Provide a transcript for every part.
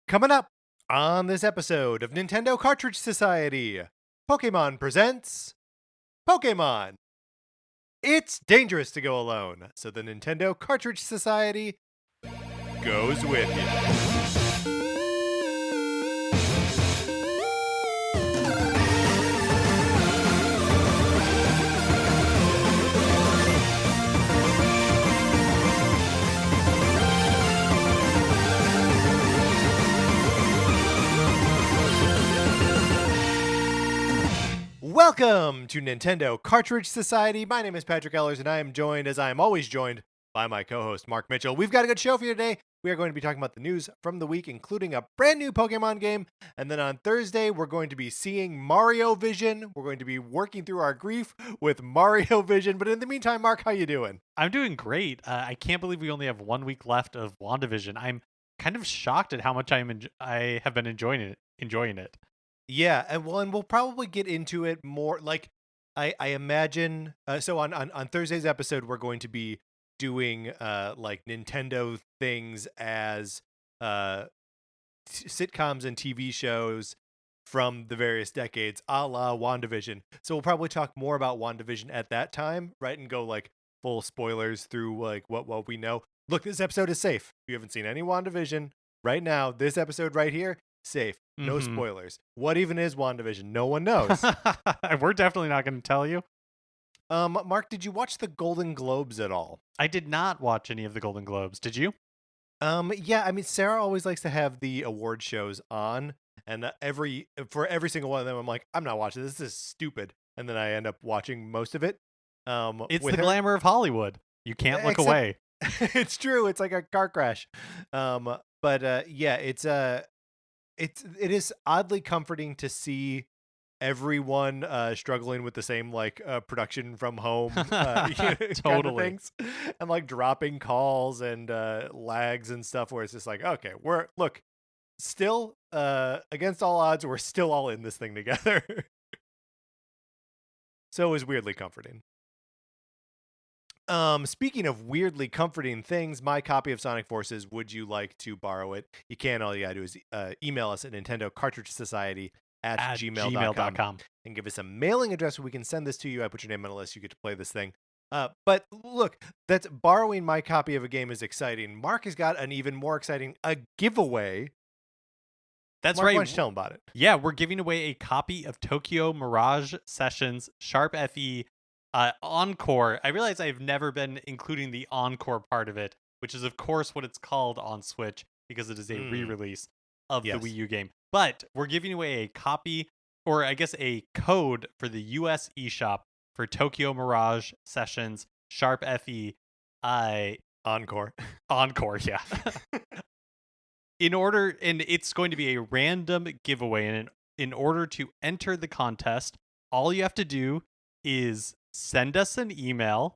Coming up on this episode of Nintendo Cartridge Society, Pokemon presents Pokemon. It's dangerous to go alone, so the Nintendo Cartridge Society goes with you. Welcome to Nintendo Cartridge Society. My name is Patrick Ellers, and I am joined, as I am always joined, by my co-host, Mark Mitchell. We've got a good show for you today. We are going to be talking about the news from the week, including a brand new Pokemon game. And then on Thursday, we're going to be seeing Mario Vision. We're going to be working through our grief with Mario Vision. But in the meantime, Mark, how you doing? I'm doing great. I can't believe we only have 1 week left of WandaVision. I'm kind of shocked at how much I have been enjoying it. Yeah, and we'll probably get into it more. Like, I imagine. So on Thursday's episode, we're going to be doing like Nintendo things as sitcoms and TV shows from the various decades, a la WandaVision. So we'll probably talk more about WandaVision at that time, right? And go like full spoilers through like what we know. Look, this episode is safe. If you haven't seen any WandaVision right now, this episode right here, safe. No spoilers. What even is WandaVision? No one knows. We're definitely not going to tell you. Mark, did you watch the Golden Globes at all? I did not watch any of the Golden Globes. Did you? Yeah, I mean, Sarah always likes to have the award shows on, and for every single one of them, I'm like, I'm not watching this. This is stupid. And then I end up watching most of it. It's the glamour of Hollywood. You can't look away. It's true. It's like a car crash. Yeah, it is oddly comforting to see everyone struggling with the same like production from home Totally. kind of things, and like dropping calls and lags and stuff where it's just like, okay, we're still against all odds, we're still all in this thing together. So it was weirdly comforting. Speaking of weirdly comforting things, my copy of Sonic Forces, would you like to borrow it? You can. All you gotta do is email us at Nintendo Cartridge Society at gmail.com and give us a mailing address where we can send this to you. I put your name on a list. You get to play this thing. But look, that's borrowing my copy of a game is exciting. Mark has got an even more exciting giveaway. That's Mark, right. Why don't you tell him about it? Yeah, we're giving away a copy of Tokyo Mirage Sessions Sharp FE Encore. I realize I've never been including the Encore part of it, which is of course what it's called on Switch because it is a re-release of the Wii U game. But we're giving away a copy, or I guess a code for the US eShop for Tokyo Mirage Sessions Sharp FE Encore. Encore, yeah. And it's going to be a random giveaway, and in order to enter the contest, all you have to do is send us an email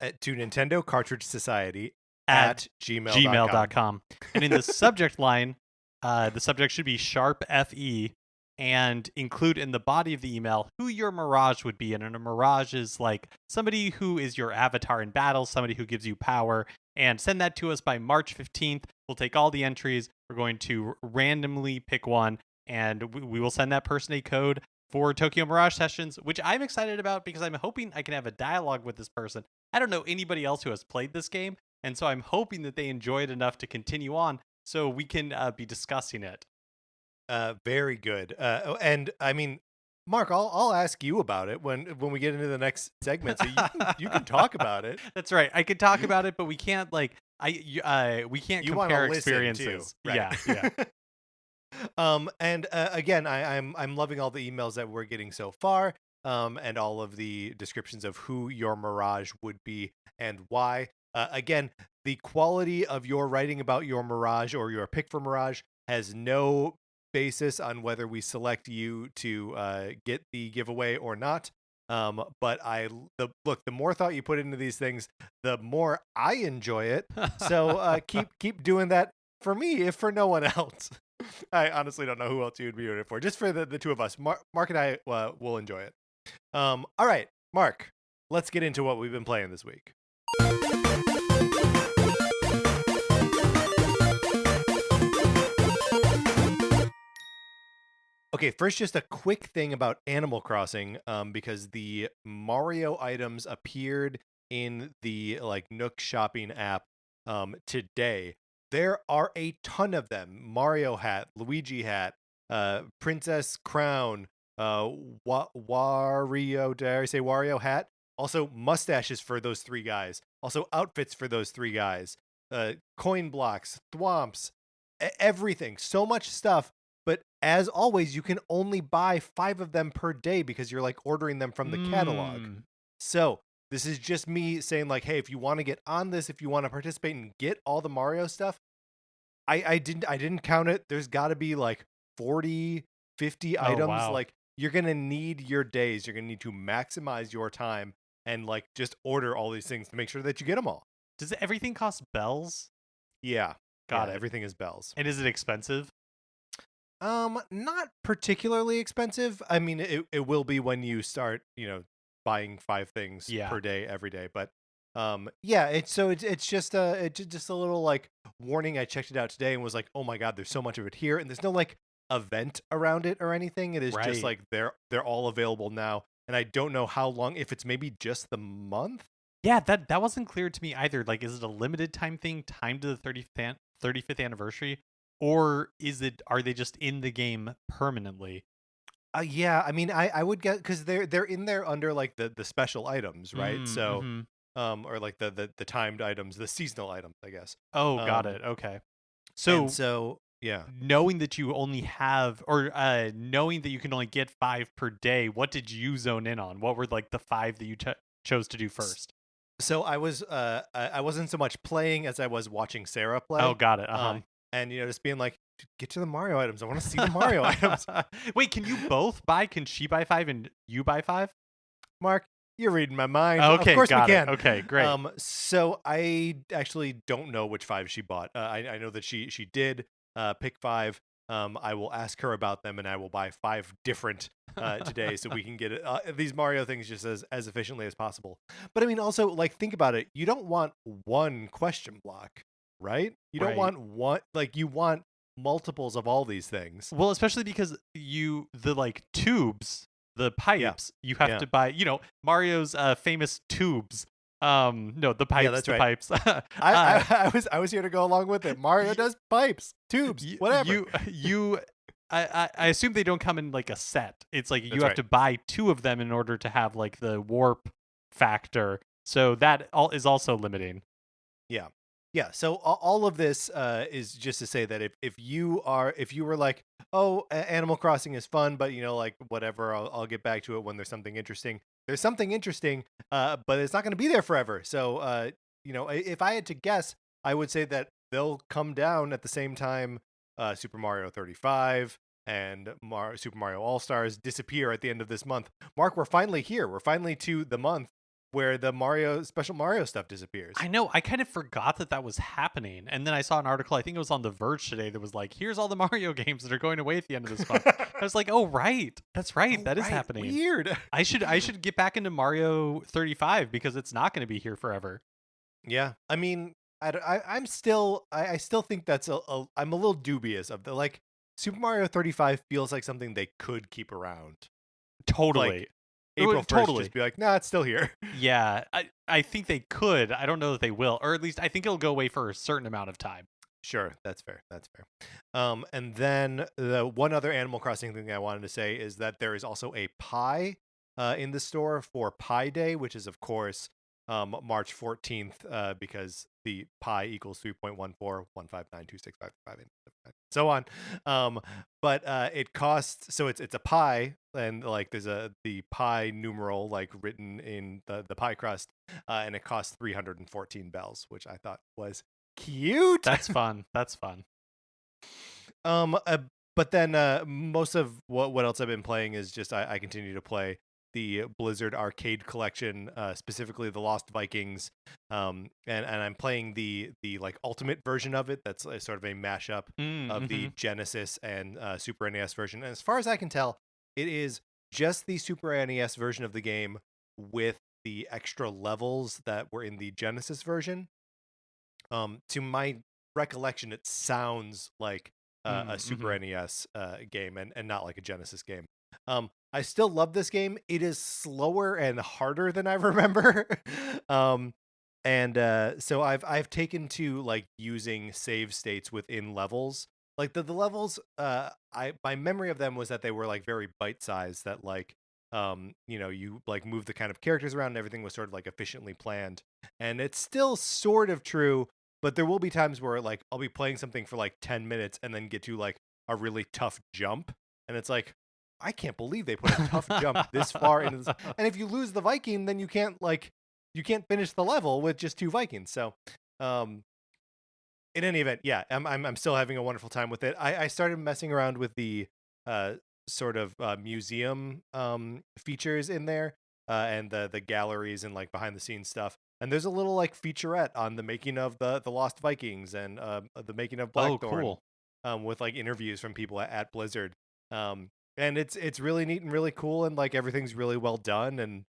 to Nintendo Cartridge Society at gmail.com. And in the subject line, the subject should be Sharp FE, and include in the body of the email who your Mirage would be. And a Mirage is like somebody who is your avatar in battle, somebody who gives you power. And send that to us by March 15th. We'll take all the entries. We're going to randomly pick one, and we will send that person a code for Tokyo Mirage Sessions, which I'm excited about because I'm hoping I can have a dialogue with this person. I don't know anybody else who has played this game, and so I'm hoping that they enjoy it enough to continue on so we can be discussing it. Very good. And I mean, Mark, I'll ask you about it when we get into the next segment, so you can talk about it. That's right. I could talk about it, but we can't we can't compare experiences. Too, right? Yeah. And again, I'm loving all the emails that we're getting so far, and all of the descriptions of who your Mirage would be and why. Again, the quality of your writing about your Mirage or your pick for Mirage has no basis on whether we select you to get the giveaway or not. But the more thought you put into these things, the more I enjoy it. So keep doing that for me, if for no one else. I honestly don't know who else you would be doing it for. Just for the two of us. Mark and I will enjoy it. All right, Mark, let's get into what we've been playing this week. Okay, first, just a quick thing about Animal Crossing, because the Mario items appeared in the like Nook shopping app today. There are a ton of them: Mario hat, Luigi hat, Princess crown, Wario. Did I say Wario hat? Also, mustaches for those three guys. Also, outfits for those three guys. Coin blocks, thwomps, everything. So much stuff, but as always, you can only buy 5 of them per day because you're like ordering them from the catalog. Mm. So this is just me saying like, hey, if you want to get on this, if you want to participate and get all the Mario stuff, I didn't count it. There's got to be like 40, 50 Oh, items. wow. Like, you're gonna need your days. You're gonna need to maximize your time and like just order all these things to make sure that you get them all. Does everything cost bells? Yeah, Got yeah, it. everything is bells. And is it expensive? Not particularly expensive. I mean, it will be when you start, buying 5 things Yeah. per day every day. But yeah, it's just a little like warning. I checked it out today and was like, oh my god, there's so much of it here, and there's no like event around it or anything. It is just Right. like they're all available now, and I don't know how long. If it's maybe just the month. Yeah, that wasn't clear to me either. Like, is it a limited time thing, timed to the 35th anniversary, or are they just in the game permanently? Yeah, I mean, I would get because they're in there under like the special items, right? Mm, So mm-hmm. or like the timed items, the seasonal items, I guess. Oh, got Um, it. Okay. and So so yeah. knowing that you only have, or knowing that you can only get 5 per day, what did you zone in on? What were like the 5 that you chose to do S- first? So I wasn't so much playing as I was watching Sarah Oh, play. got it. Uh Um, and just being like, "Dude, get to the Mario items. I want to see the Mario items. huh. Wait, can you both buy? Can she buy 5 and you buy 5? Mark, you're reading my mind. Of Okay, course we got it. can. Okay, great. So I actually don't know which 5 she bought. I know that she did pick 5. I will ask her about them, and I will buy 5 different today, so we can get these Mario things just as efficiently as possible. But I mean, also like think about it. You don't want one question block, right? You don't Right. want one. Like you want multiples of all these things. Well, especially because the like tubes, the Yeah, pipes, you have yeah, to buy, Mario's famous tubes. No, the yeah. pipes, That's the right. pipes. I, I I was here to go along with it. Mario you, does pipes, tubes, whatever. you I assume they don't come in like a set. It's like you That's have right. to buy 2 of them in order to have like the warp factor. So that all is also limiting. Yeah. Yeah. So all of this is just to say that if you were like, oh, Animal Crossing is fun, but like whatever, I'll get back to it when there's something interesting. There's something interesting, but it's not going to be there forever. So if I had to guess, I would say that they'll come down at the same time. Super Mario 35 and Super Mario All Stars disappear at the end of this month. Mark, we're finally here. We're finally to the month where the special Mario stuff disappears. I know. I kind of forgot that was happening, and then I saw an article. I think it was on The Verge today. That was like, "Here's all the Mario games that are going away at the end of this month." I was like, "Oh right, that's right. Oh, That is right. happening." Weird. I should get back into Mario 35 because it's not going to be here forever. Yeah. I mean, I'm still, I still think that's I'm a little dubious of the like Super Mario 35 feels like something they could keep around. Like Totally. April 1st, Totally. just be like, nah, it's still here. Yeah, I think they could. I don't know that they will, or at least I think it'll go away for a certain amount of time. Sure, that's fair. That's fair. And then the one other Animal Crossing thing I wanted to say is that there is also a pie in the store for Pi Day, which is of course March 14th, because the pi equals 3.141592655 so on. But it costs, so it's a pie, and like there's the pi numeral like written in the pie crust, and it costs 314 bells, which I thought was cute. That's fun. That's fun. Um, uh, but then most of what else I've been playing is just I continue to play the Blizzard Arcade Collection, specifically the Lost Vikings, and I'm playing the like ultimate version of it. That's sort of a mashup of Mm-hmm. the Genesis and Super NES version. And as far as I can tell, it is just the Super NES version of the game with the extra levels that were in the Genesis version. To my recollection, it sounds like a Super Mm-hmm. NES game and not like a Genesis game. I still love this game. It is slower and harder than I remember. um, and so I've taken to like using save states within levels. Like the levels, I my memory of them was that they were like very bite sized. That like you like move the kind of characters around and everything was sort of like efficiently planned. And it's still sort of true, but there will be times where like I'll be playing something for like 10 minutes and then get to like a really tough jump, and it's like I can't believe they put a tough jump this far into this. And if you lose the Viking, then you can't finish the level with just 2 Vikings. So, um, in any event, yeah, I'm still having a wonderful time with it. I started messing around with the uh sort of museum features in there, and the galleries and like behind the scenes stuff. And there's a little like featurette on the making of the Lost Vikings and the making of Oh, Blackthorn, cool. with like interviews from people at Blizzard. And it's really neat and really cool, and like everything's really well done, and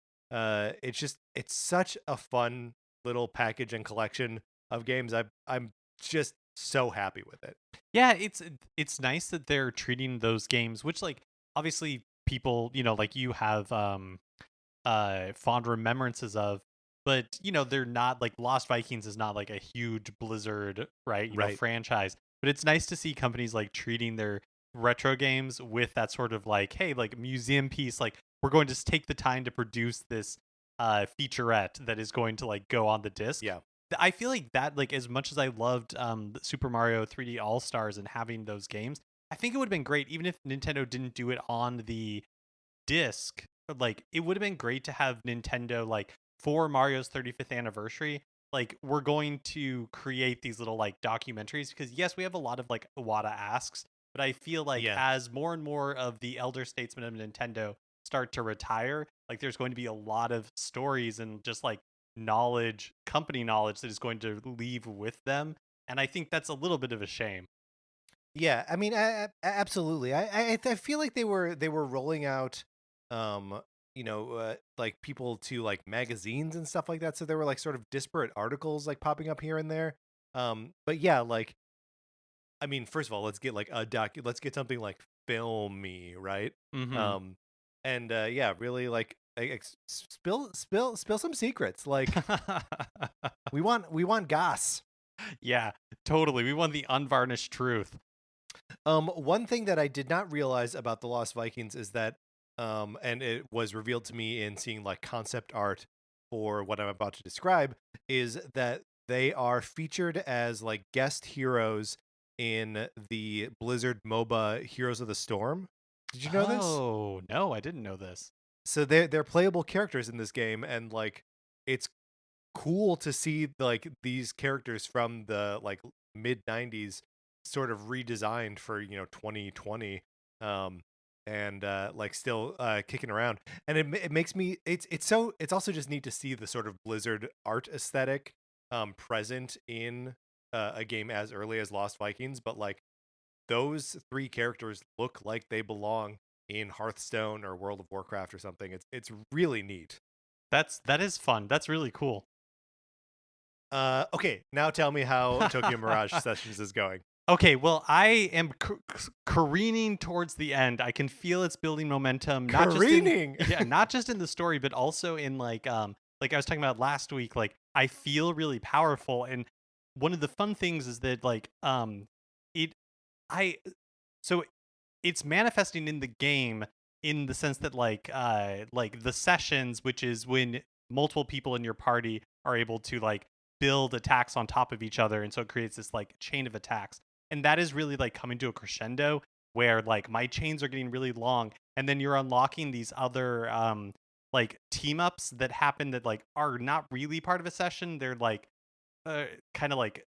it's such a fun little package and collection of games. I'm just so happy with it. Yeah, it's nice that they're treating those games, which like obviously people, like you have fond remembrances of, but they're not like Lost Vikings is not like a huge Blizzard, right, Right. franchise. But it's nice to see companies like treating their retro games with that sort of like, hey, like museum piece, like we're going to take the time to produce this featurette that is going to like go on the disc. Yeah. I feel like that, like as much as I loved the Super Mario 3D All Stars and having those games, I think it would have been great even if Nintendo didn't do it on the disc. Like it would have been great to have Nintendo like for Mario's 35th anniversary, like we're going to create these little like documentaries, because yes, we have a lot of like Iwata asks, but I feel like Yeah. as more and more of the elder statesmen of Nintendo start to retire, like there's going to be a lot of stories and just like knowledge, company knowledge, that is going to leave with them, and I think that's a little bit of a shame. Yeah, I mean, absolutely. I feel like they were rolling out, like people to like magazines and stuff like that. So there were like sort of disparate articles like popping up here and there. But yeah, like I mean, first of all, let's get like let's get something like filmy, right? Mm-hmm. Um, and yeah, really like spill some secrets. Like we want goss. Yeah, totally. We want the unvarnished truth. One thing that I did not realize about the Lost Vikings is that, and it was revealed to me in seeing like concept art for what I'm about to describe, is that they are featured as like guest heroes in the Blizzard MOBA Heroes of the Storm. Did you know this? Oh, no, I didn't know this. So they're playable characters in this game, and like it's cool to see like these characters from the like mid 90s sort of redesigned for 2020, um and like still kicking around. And it makes me it's also just neat to see the sort of Blizzard art aesthetic present in a game as early as Lost Vikings, but like those three characters look like they belong in Hearthstone or World of Warcraft or something. It's really neat. That is fun. That's really cool. Okay, now tell me how Tokyo Mirage Sessions is going. Okay, well, I am careening towards the end. I can feel it's building momentum, not just in Careening. yeah, not just in the story, but also in like I was talking about last week. Like I feel really powerful, and one of the fun things is that it I so it's manifesting in the game in the sense that like the sessions, which is when multiple people in your party are able to like build attacks on top of each other, and so it creates this like chain of attacks, and that is really like coming to a crescendo where like my chains are getting really long, and then you're unlocking these other like team ups that happen that like are not really part of a session. They're like kind of like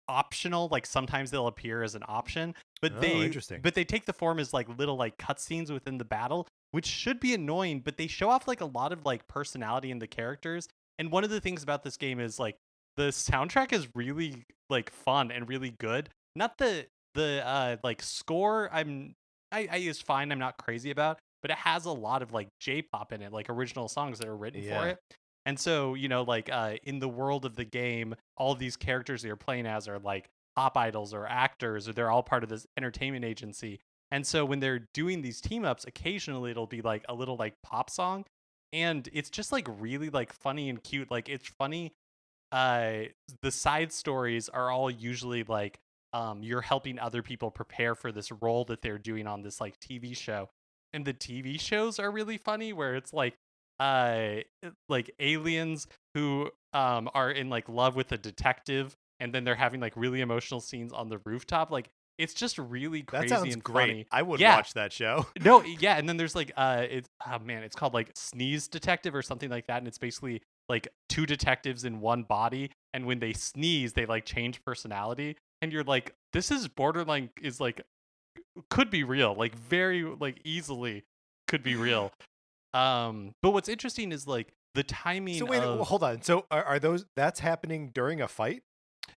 optional, like sometimes they'll appear as an option, but Oh, they interesting. but they take the form as like little like cutscenes within the battle, which should be annoying, but they show off like a lot of like personality in the characters. And one of the things about this game is like the soundtrack is really like fun and really good. Not the like score, I is fine, I'm not crazy about, but it has a lot of like J-pop in it, like original songs that are written for Yeah. it. And so, like in the world of the game, all of these characters that you're playing as are like pop idols or actors, or they're all part of this entertainment agency. And so when they're doing these team ups, occasionally it'll be like a little like pop song, and it's just like really like funny and cute. Like it's funny. uh the side stories are all usually like you're helping other people prepare for this role that they're doing on this like TV show. And the TV shows are really funny, where it's like aliens who are in like love with a detective, and then they're having like really emotional scenes on the rooftop. Like it's just really That crazy sounds and great. funny. I would Yeah. watch that show. No, yeah, and then there's like it's oh man, it's called like Sneeze Detective or something like that, and it's basically like two detectives in one body, and when they sneeze, they like change personality, and you're like, this is borderline is like could be real, like very like easily could be real. But what's interesting is like the timing So wait, of hold on. So are those that's happening during a fight?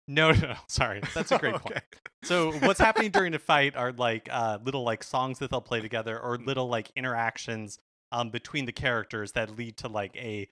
no, sorry, that's a great point. Okay. So what's happening during a fight are like little like songs that they'll play together, or little like interactions between the characters that lead to like a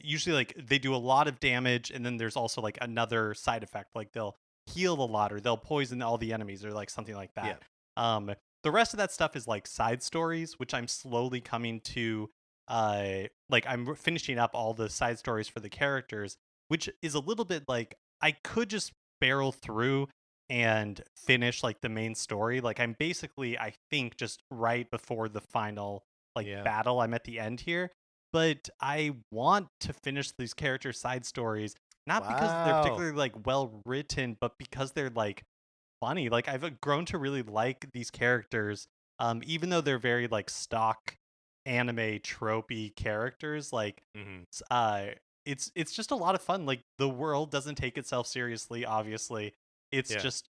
usually like they do a lot of damage, and then there's also like another side effect, like they'll heal a lot, or they'll poison all the enemies, or like something like Yeah. that. The rest of that stuff is like side stories, which I'm slowly coming to like I'm finishing up all the side stories for the characters, which is a little bit like I could just barrel through and finish like the main story. Like I'm basically, I think, just right before the final like Yeah. battle. I'm at the end here, but I want to finish these character side stories, not because they're Wow. particularly like well written, but because they're like funny. Like I've grown to really like these characters, even though they're very like stock anime tropey characters. Like Mhm. s- uh it's just a lot of fun. Like the world doesn't take itself seriously, obviously. It's Yeah. just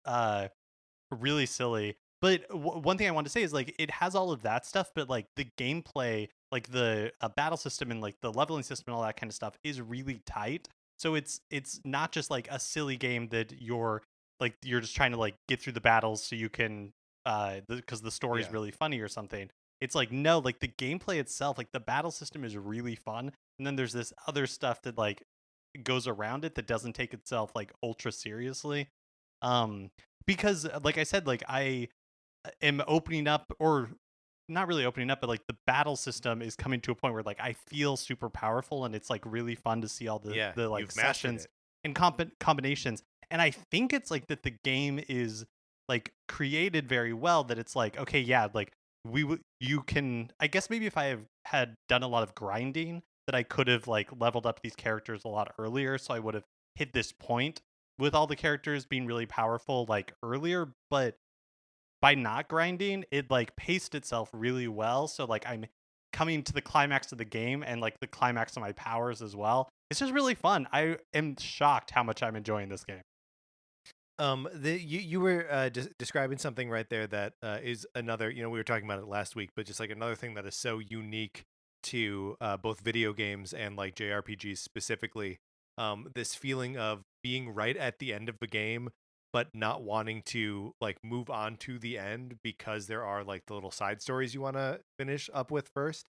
really silly. But one thing I want to say is like it has all of that stuff, but like the gameplay, like the battle system and like the leveling system and all that kind of stuff is really tight. So it's not just like a silly game that you're just trying to like get through the battles so you can because the story is Yeah. really funny or something. It's like no, like the gameplay itself, like the battle system is really fun, and then there's this other stuff that like goes around it that doesn't take itself like ultra seriously. Um because like I said, like I am opening up, or not really opening up, but like the battle system is coming to a point where like I feel super powerful, and it's like really fun to see all the Yeah. like You've mastered sessions it. and combinations. And I think it's like that the game is like created very well, that it's like okay, yeah, like you can, I guess maybe if I have had done a lot of grinding, that I could have like leveled up these characters a lot earlier, so I would have hit this point with all the characters being really powerful like earlier. But by not grinding, it like paced itself really well. So like I'm coming to the climax of the game, and like the climax of my powers as well. It's just really fun. I am shocked how much I'm enjoying this game. You were describing something right there that is another. You know, we were talking about it last week, but just like another thing that is so unique to both video games and like JRPGs specifically. This feeling of being right at the end of the game, but not wanting to like move on to the end because there are like the little side stories you want to finish up with first,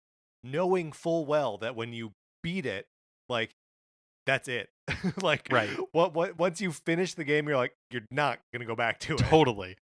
knowing full well that when you beat it, like that's it. Like Right. what once you finish the game, you're like you're not gonna go back to it. Totally.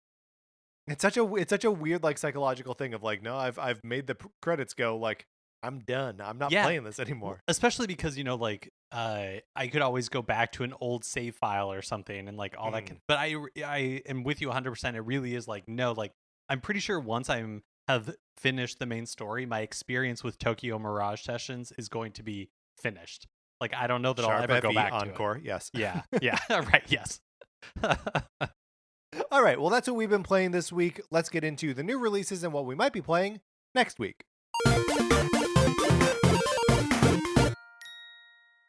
It's such a weird like psychological thing of like no, I've made the credits go, like I'm done. I'm not Yeah. playing this anymore. Especially because, like I could always go back to an old save file or something, and like all that Mhm. but I am with you 100%. It really is like no, like I'm pretty sure once I'm have finished the main story, my experience with Tokyo Mirage Sessions is going to be finished. Like I don't know that I'll Sharp ever go FE back to it. Encore, yes. Yeah. Yeah. Right. Yes. All right, well that's what we've been playing this week. Let's get into the new releases and what we might be playing next week.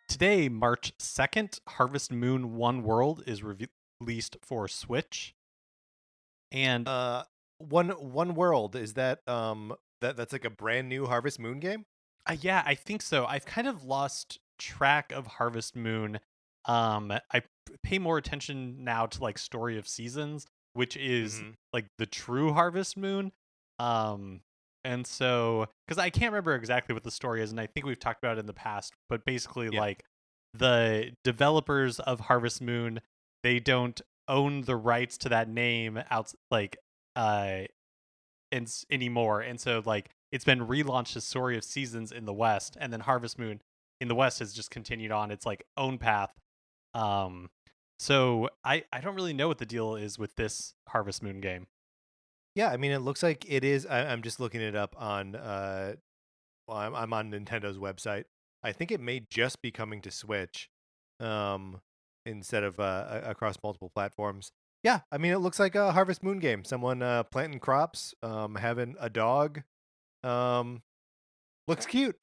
Today, March 2nd, Harvest Moon One World is released for Switch. And One World, is that that's like a brand new Harvest Moon game? yeah, I think so. I've kind of lost track of Harvest Moon. Pay more attention now to like Story of Seasons, which is Mhm. like the true Harvest Moon. And so because I can't remember exactly what the story is, and I think we've talked about it in the past, but basically Yeah. like the developers of Harvest Moon, they don't own the rights to that name out uh anymore. And so like it's been relaunched as Story of Seasons in the West, and then Harvest Moon in the West has just continued on its like own path. Um so I don't really know what the deal is with this Harvest Moon game. Yeah, I mean, it looks like it is. I'm just looking it up on. Well, I'm on Nintendo's website. I think it may just be coming to Switch, um, instead of across multiple platforms. Yeah, I mean, it looks like a Harvest Moon game. Someone planting crops, having a dog. Um, looks cute.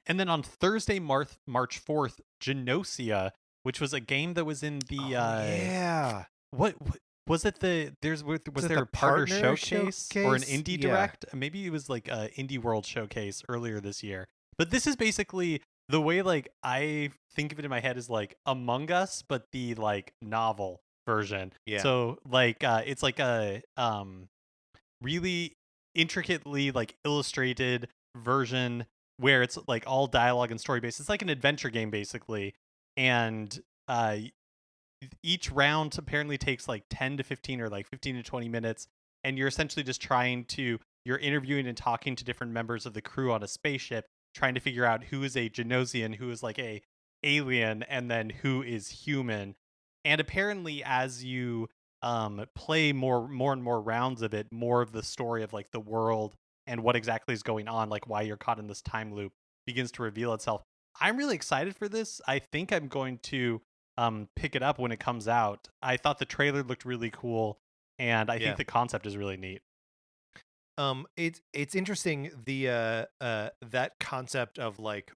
And then on Thursday, March 4th, Genosia, which was a game that was in the Oh yeah. what was it was Was it there the a partner partner showcase or an showcase? indie Yeah. direct? Maybe it was like a indie world showcase earlier this year. But this is basically the way like I think of it in my head is like Among Us, but the like novel version. Yeah. So like it's like a really intricately like illustrated version where it's like all dialogue and story based. It's like an adventure game basically, and each round apparently takes like 10 to 15 or like 15 to 20 minutes, and you're essentially just you're interviewing and talking to different members of the crew on a spaceship, trying to figure out who is a Genosian, who is like a alien, and then who is human. And apparently as you play more and more rounds of it, more of the story of like the world and what exactly is going on, like why you're caught in this time loop, begins to reveal itself. I'm really excited for this. I think I'm going to pick it up when it comes out. I thought the trailer looked really cool, and I think Yeah. the concept is really neat. It's interesting that concept of like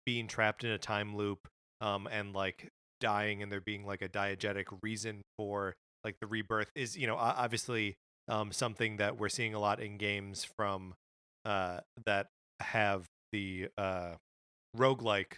being trapped in a time loop, and like dying, and there being like a diegetic reason for like the rebirth is, obviously something that we're seeing a lot in games from that have the roguelike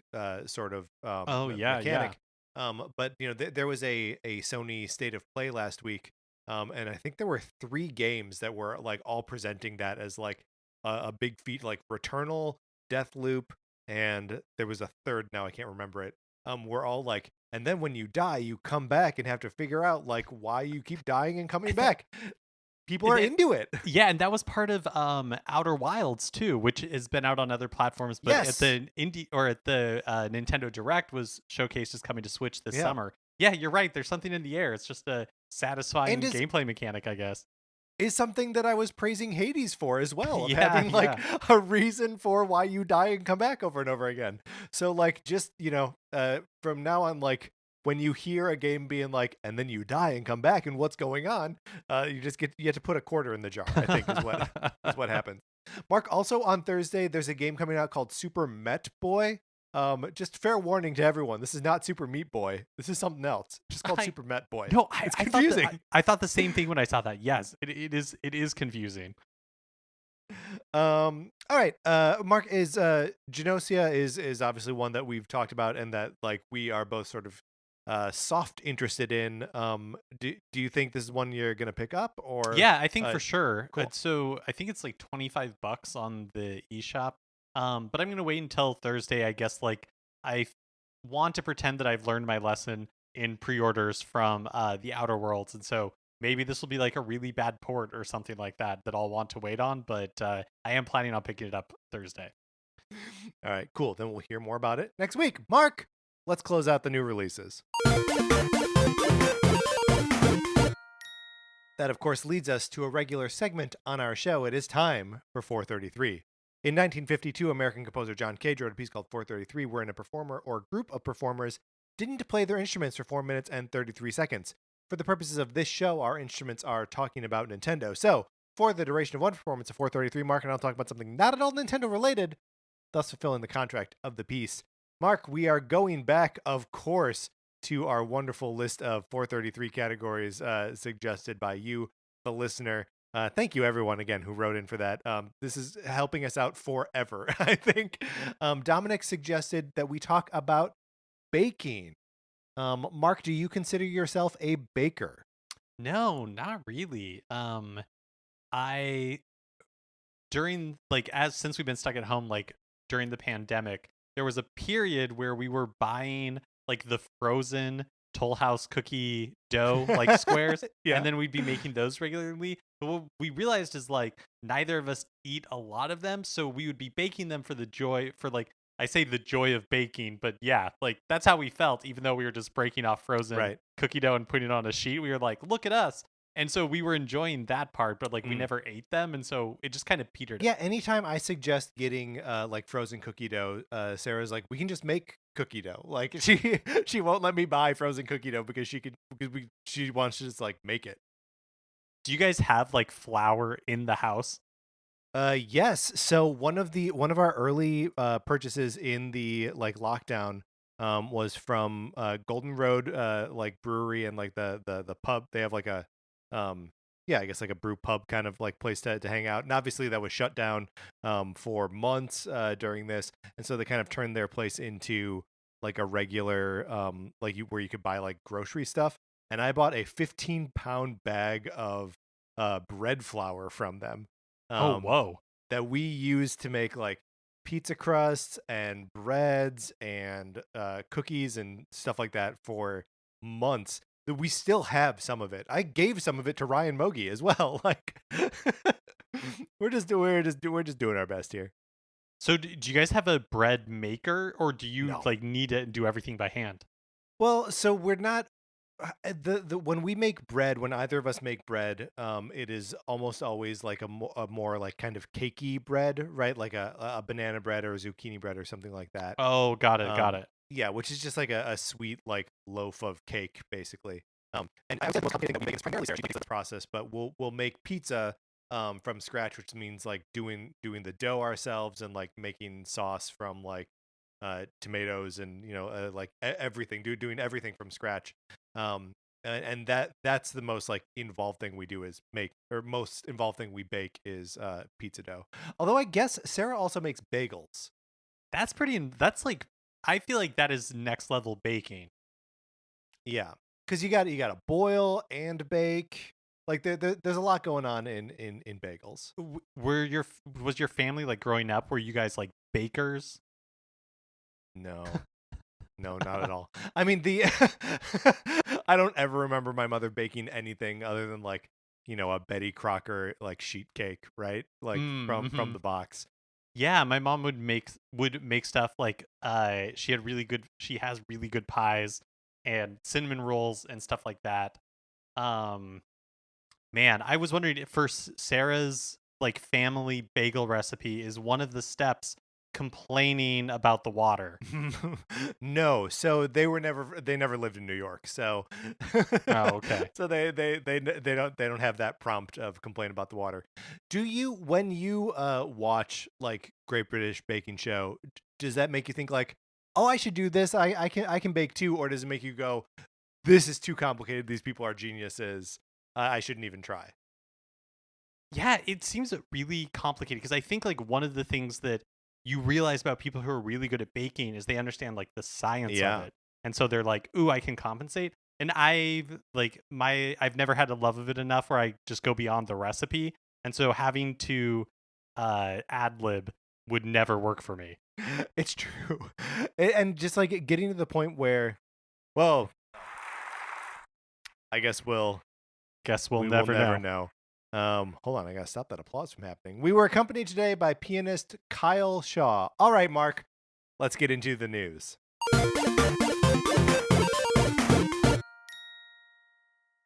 sort of Oh yeah, yeah. mechanic. But there was a Sony State of Play last week, and I think there were three games that were like all presenting that as like a big feat, like Returnal, Deathloop, and there was a third. Now I can't remember it. We're all like, and then when you die, you come back and have to figure out like why you keep dying and coming back. People are That- into it. yeah, and that was part of Outer Wilds too, which has been out on other platforms, but at Yes. the indie or at the Nintendo Direct was showcased as coming to Switch this Yeah. summer. Yeah, you're right. There's something in the air. It's just a satisfying And gameplay mechanic, I guess. is something that I was praising Hades for as well, of Yeah, having like yeah. a reason for why you die and come back over and over again. So like just, from now on, like when you hear a game being like, and then you die and come back and what's going on, you have to put a quarter in the jar, I think is what is what happens. Mark, also on Thursday, there's a game coming out called Super Met Boy. Just fair warning to everyone, this is not Super Meat Boy. This is something else. Just called I- Super Met Boy. No, It's I thought confusing. I thought the same thing when I saw that. Yes, it is confusing. All right. Mark, is Genosia is obviously one that we've talked about and that like we are both sort of soft interested in. Do you think this is one you're gonna pick up, or Yeah, I think uh for sure. cool. So I think it's like $25 on the eShop. But I'm gonna wait until Thursday. I guess like want to pretend that I've learned my lesson in pre-orders from the Outer Worlds, and so maybe this will be like a really bad port or something like that that I'll want to wait on. But I am planning on picking it up Thursday. All right, cool. Then we'll hear more about it next week. Mark, let's close out the new releases. That, of course, leads us to a regular segment on our show. It is time for 433. In 1952, American composer John Cage wrote a piece called 433, wherein a performer or group of performers didn't play their instruments for 4 minutes and 33 seconds. For the purposes of this show, our instruments are talking about Nintendo. So, for the duration of one performance of 433, Mark and I'll talk about something not at all Nintendo related, thus fulfilling the contract of the piece. Mark, we are going back, of course, to our wonderful list of 433 categories suggested by you, the listener. Thank you, everyone, again, who wrote in for that. This is helping us out forever, I think. Dominic suggested that we talk about baking. Mark, do you consider yourself a baker? No, not really. I during like as since we've been stuck at home, like during the pandemic, there was a period where we were buying like the frozen Toll House cookie dough like squares, Yeah. and then we'd be making those regularly. But what we realized is like neither of us eat a lot of them, so we would be baking them for the joy for like I say the joy of baking, but yeah, like that's how we felt. Even though we were just breaking off frozen Right. cookie dough and putting it on a sheet, we were like, look at us. And so we were enjoying that part, but like we Mm. never ate them, and so it just kind of petered out. Yeah, anytime I suggest getting like frozen cookie dough, Sarah's like, we can just make cookie dough. Like she won't let me buy frozen cookie dough because she wants to just like make it. Do you guys have like flour in the house? Yes. So one of our early purchases in the like lockdown was from Golden Road like brewery and like the pub. They have like a um yeah, I guess like a brew pub kind of like place to hang out. And obviously that was shut down for months during this. And so they kind of turned their place into like a regular like where you could buy like grocery stuff. And I bought a 15-pound bag of bread flour from them. Oh, Um, whoa. that we use to make like pizza crusts and breads and cookies and stuff like that for months. That we still have some of it. I gave some of it to Ryan Mogi as well. Like we're just doing our best here. So do you guys have a bread maker, or do you No. like knead it and do everything by hand? Well, so we're not the when we make bread, when either of us make bread, it is almost always like a more like kind of cakey bread, right? Like a banana bread or a zucchini bread or something like that. Oh, got it, got Um, it. yeah, which is just like a sweet like loaf of cake, basically. And I would say the most complicated thing that we make is primarily Sarah. She makes the process, but we'll make pizza from scratch, which means like doing the dough ourselves and like making sauce from like tomatoes and like everything, doing everything from scratch. And that's the most like involved thing we do is make, or most involved thing we bake is pizza dough. Although I guess Sarah also makes bagels. That's like I feel like that is next level baking. Yeah, because you got to boil and bake. Like there's a lot going on in bagels. Was your family like growing up? Were you guys like bakers? No, no, not at all. I mean the I don't ever remember my mother baking anything other than like a Betty Crocker like sheet cake, right? Like from Mm-hmm. the box. Yeah, my mom would make stuff like she has really good pies and cinnamon rolls and stuff like that. Um Man, I was wondering if for Sarah's like family bagel recipe is one of the steps complaining about the water. No, so they never lived in New York. So Oh, okay. so they don't have that prompt of complain about the water. Do you, when you watch like Great British Baking Show, does that make you think like, "Oh, I should do this. I can bake too," or does it make you go, "This is too complicated. These people are geniuses. I shouldn't even try." Yeah, it seems really complicated because I think like one of the things that you realize about people who are really good at baking is they understand like the science of Yeah. it. And so they're like, "Ooh, I can compensate." And I've never had a love of it enough where I just go beyond the recipe. And so having to ad lib would never work for me. It's true. And just like getting to the point where, well, I guess Guess we'll we will never never know. know. Hold on, I gotta stop that applause from happening. We were accompanied today by pianist Kyle Shaw. All right, Mark, let's get into the news.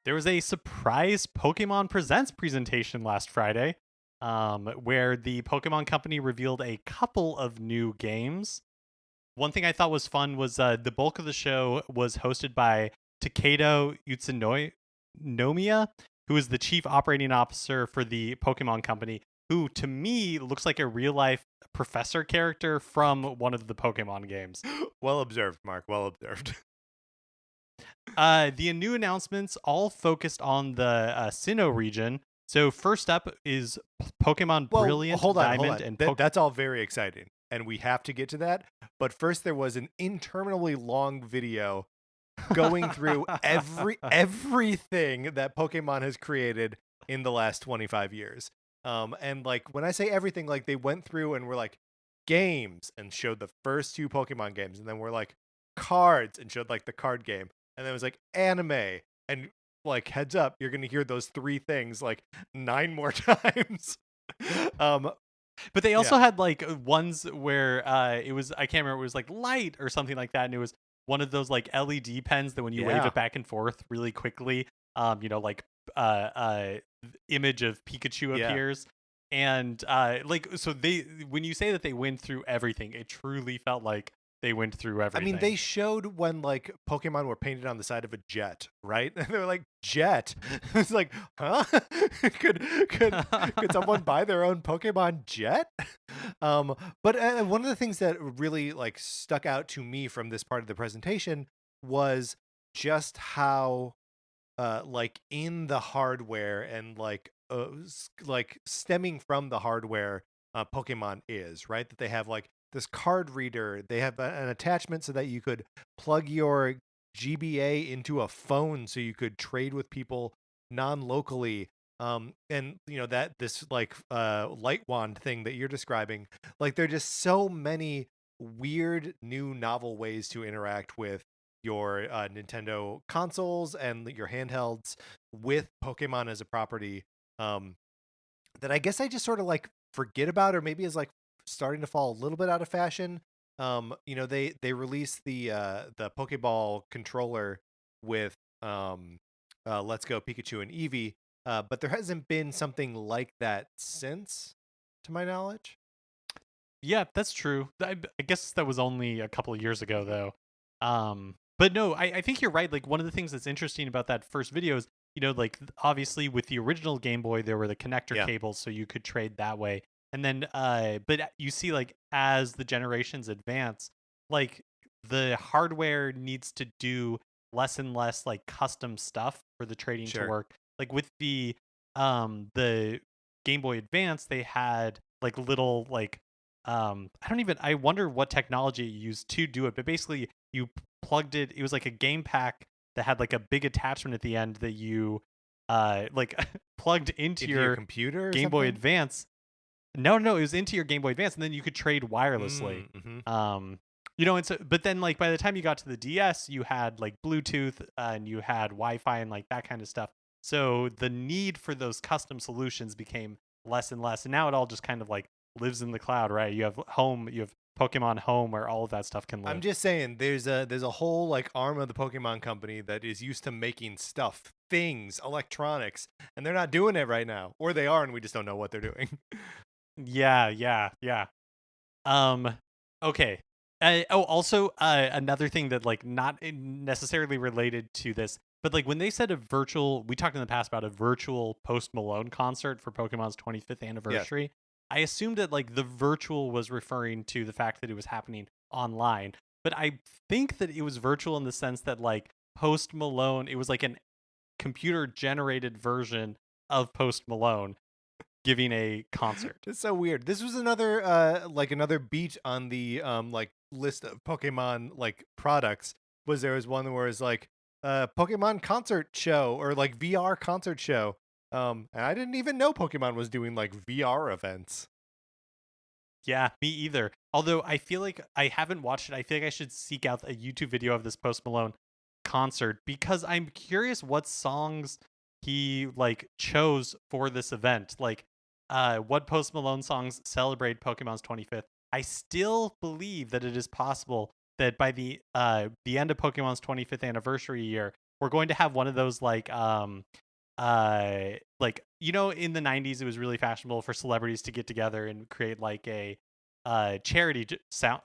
There was a surprise Pokemon Presents presentation last Friday, where the Pokemon Company revealed a couple of new games. One thing I thought was fun was the bulk of the show was hosted by Takedo Utsunomiya, who is the chief operating officer for the Pokemon Company, who to me looks like a real life professor character from one of the Pokemon games. Well observed, Mark. Well observed. The new announcements all focused on the Sinnoh region. So first up is Pokemon Well, Brilliant, hold on, hold Diamond, on. and That's all very exciting, and we have to get to that. But first, there was an interminably long video going through everything that Pokemon has created in the last 25 years. And like when I say everything, like they went through and were like games and showed the first two Pokemon games, and then we're like cards and showed like the card game. then it was like anime, and like heads up, you're gonna hear those three things like 9 more times. um But they yeah, also had like ones where it was, I can't remember, it was like light or something like that, and it was one of those like LED pens that when you wave yeah, it back and forth really quickly, like uh uh image of Pikachu yeah. appears. And like, so they, when you say that they went through everything, it truly felt like they went through I mean, everything. they showed when like Pokemon were painted on the side of a jet, right? And they were like, jet. It's like, huh? could could could someone buy their own Pokemon jet? But one of the things that really like stuck out to me from this part of the presentation was just how like in the hardware and like like stemming from the hardware Pokemon is, right? That they have like this card reader, they have an attachment so that you could plug your GBA into a phone so you could trade with people non-locally. And you know that this like light wand thing that you're describing, like there are just so many weird new novel ways to interact with your Nintendo consoles and your handhelds with Pokemon as a property, um, that I guess I just sort of like forget about, or maybe is like starting to fall a little bit out of fashion. You know, they released the Pokeball controller with Let's Go Pikachu and Eevee, but there hasn't been something like that since, to my knowledge. Yeah, that's true. I guess that was only a couple of years ago, though. But no, I think you're right. Like, one of the things that's interesting about that first video is, like, obviously with the original Game Boy, there were the connector Yeah, cables, so you could trade that way. And then, but you see, like, as the generations advance, like, the hardware needs to do less and less like custom stuff for the trading to sure. work. Like with the Game Boy Advance, they had like little like I wonder what technology you used to do it, but basically you plugged it was like a game pack that had like a big attachment at the end that you like plugged into Into your your computer or Game Boy something. Advance. No, it was into your Game Boy Advance, and then you could trade wirelessly. Mm-hmm. Um and so, but then like by the time you got to the DS, you had like Bluetooth, and you had Wi-Fi and like that kind of stuff. So the need for those custom solutions became less and less, and now it all just kind of like lives in the cloud, right? You have Pokemon Home, where all of that stuff can I'm live. just saying there's a whole like arm of the Pokemon company that is used to making stuff, things, electronics, and they're not doing it right now. Or they are and we just don't know what they're doing. Yeah. Um, okay. Also, another thing that like not necessarily related to this, but like when they said we talked in the past about a virtual Post Malone concert for Pokemon's 25th Yes. anniversary. I assumed that like the virtual was referring to the fact that it was happening online, but I think that it was virtual in the sense that like Post Malone, it was like an computer generated version of Post Malone giving a concert. It's so weird. This was another like another beat on the like list of Pokemon like products. Was there was one where it's like Pokemon concert show or like VR concert show. And I didn't even know Pokemon was doing like VR events. Yeah, me either. Although I feel like I haven't watched it. I feel like I should seek out a YouTube video of this Post Malone concert because I'm curious what songs he like chose for this event. Like what Post Malone songs celebrate Pokemon's 25th. I still believe that it is possible that by the end of Pokemon's 25th anniversary year, we're going to have one of those like in the 90s it was really fashionable for celebrities to get together and create like a charity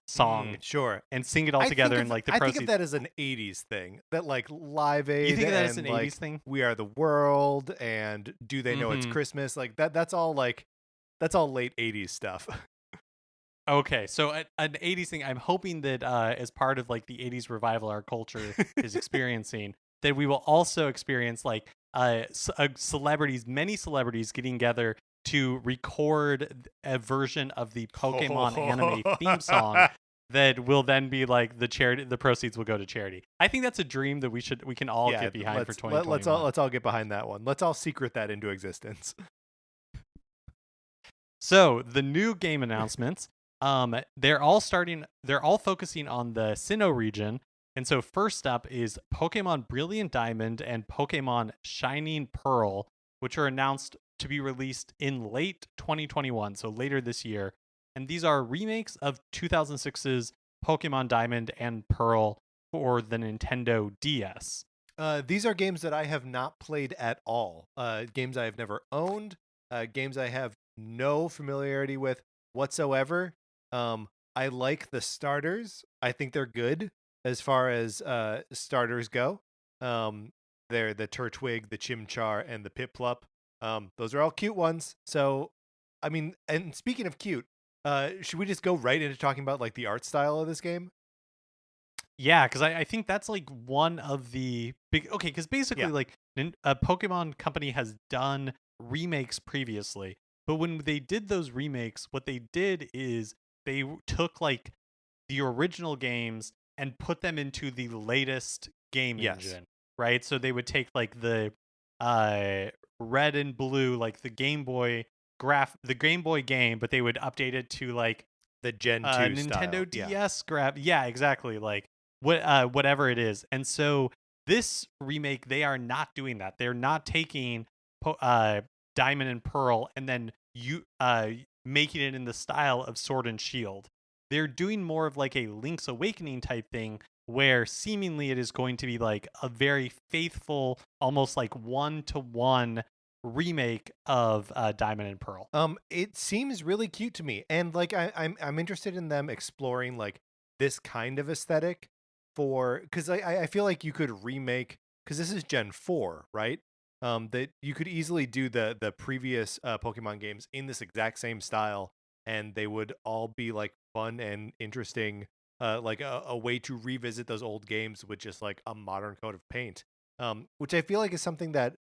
song Sure. and sing it all together, and like the I think of proceeds. that as an 80s thing. That like Live You Aid think of that as and an 80s like thing? We Are the World and Do They Know It's Mm-hmm. Christmas? Like that's all like that's all late 80s stuff. Okay, so an 80s thing. I'm hoping that as part of like the 80s revival our culture is experiencing, that we will also experience like celebrities, many celebrities getting together to record a version of the Pokemon anime theme song that will then be like the charity. The proceeds will go to charity. I think that's a dream that we can all Yeah, get behind for let's 2021. all get behind that one. Let's all secret that into existence. So the new game announcements, they're all focusing on the Sinnoh region, And so first up is Pokemon Brilliant Diamond and Pokemon Shining Pearl, which are announced to be released in late 2021, so later this year. And these are remakes of 2006's Pokemon Diamond and Pearl for the Nintendo DS. These are games that I have not played at all. Games I have never owned. Games I have no familiarity with whatsoever. I like the starters. I think they're good as far as starters go. Um, they're the Turtwig, the Chimchar, and the Piplup. Those are all cute ones. So, I mean, and speaking of cute, should we just go right into talking about like the art style of this game? Yeah, because I think that's like one of the big. Okay, because basically, Yeah. like a Pokemon company has done remakes previously, but when they did those remakes, what they did is they took like the original games and put them into the latest game Yes. engine, right? So they would take like the uh red and blue, like the Game Boy game, but they would update it to like The Gen 2 style. Nintendo Yeah. DS grab. Yeah, exactly. Like whatever it is. And so this remake, they are not doing that. They're not taking Diamond and Pearl and then making it in the style of Sword and Shield. They're doing more of like a Link's Awakening type thing where seemingly it is going to be like a very faithful, almost like one-to-one remake of Diamond and Pearl. It seems really cute to me, and like I'm interested in them exploring like this kind of aesthetic for because I feel like you could remake because this is Gen 4, right? That you could easily do the previous Pokemon games in this exact same style, and they would all be like fun and interesting, like a way to revisit those old games with just like a modern coat of paint. Which I feel like is something that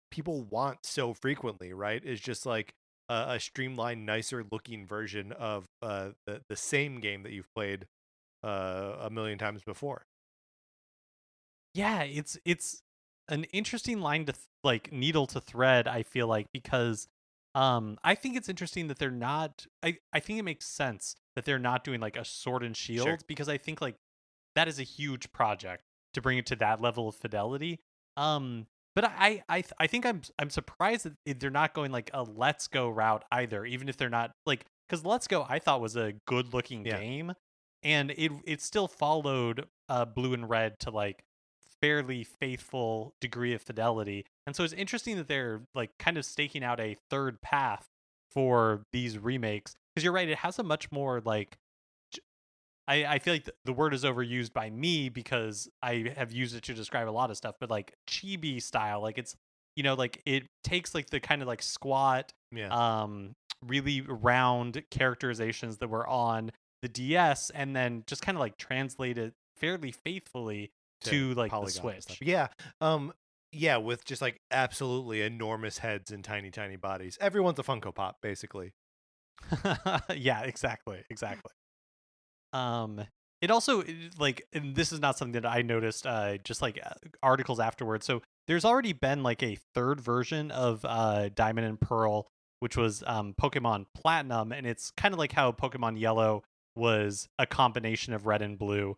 people want so frequently, right? Is just like a streamlined, nicer looking version of the same game that you've played a million times before. Yeah, it's an interesting line to like needle to thread, I feel like, because I think it's interesting that they're not I think it makes sense that they're not doing like a Sword and Sure. Shield because I think like that is a huge project to bring it to that level of fidelity. But I think I'm surprised that they're not going like a Let's Go route either, even if they're not like because Let's Go I thought was a good looking Yeah. game, and it still followed Blue and Red to like fairly faithful degree of fidelity. And so it's interesting that they're like kind of staking out a third path for these remakes because you're right, it has a much more like I feel like the word is overused by me because I have used it to describe a lot of stuff, but like chibi style, like it's like it takes like the kind of like squat, Yeah. um, really round characterizations that were on the DS, and then just kind of like translate it fairly faithfully To to like the polygons and stuff. Switch. Yeah. Yeah, with just like absolutely enormous heads and tiny, tiny bodies. Everyone's a Funko Pop, basically. Yeah, exactly. Um, it also like, and this is not something that I noticed. Just like articles afterwards. So there's already been like a third version of Diamond and Pearl, which was Pokemon Platinum, and it's kind of like how Pokemon Yellow was a combination of Red and Blue.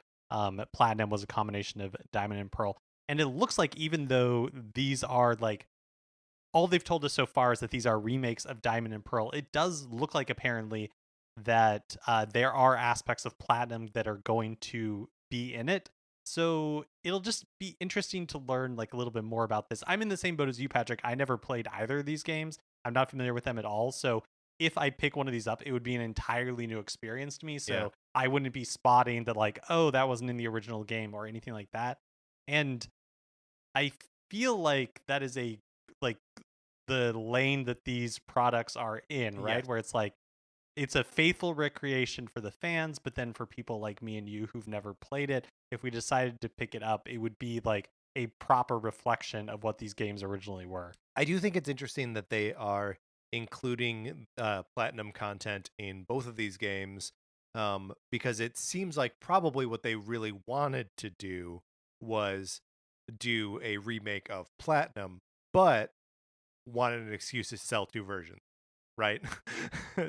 Platinum was a combination of Diamond and Pearl, and it looks like even though these are like all they've told us so far is that these are remakes of Diamond and Pearl. It does look like apparently that there are aspects of Platinum that are going to be in it. So it'll just be interesting to learn like a little bit more about this. I'm in the same boat as you, Patrick. I never played either of these games. I'm not familiar with them at all. So if I pick one of these up, it would be an entirely new experience to me. Yeah. So I wouldn't be spotting that like, oh, that wasn't in the original game or anything like that. And I feel like that is a like the lane that these products are in, Yes. right? Where it's like it's a faithful recreation for the fans, but then for people like me and you who've never played it, if we decided to pick it up, it would be like a proper reflection of what these games originally were. I do think it's interesting that they are including platinum content in both of these games, because it seems like probably what they really wanted to do was do a remake of Platinum, but wanted an excuse to sell two versions, right?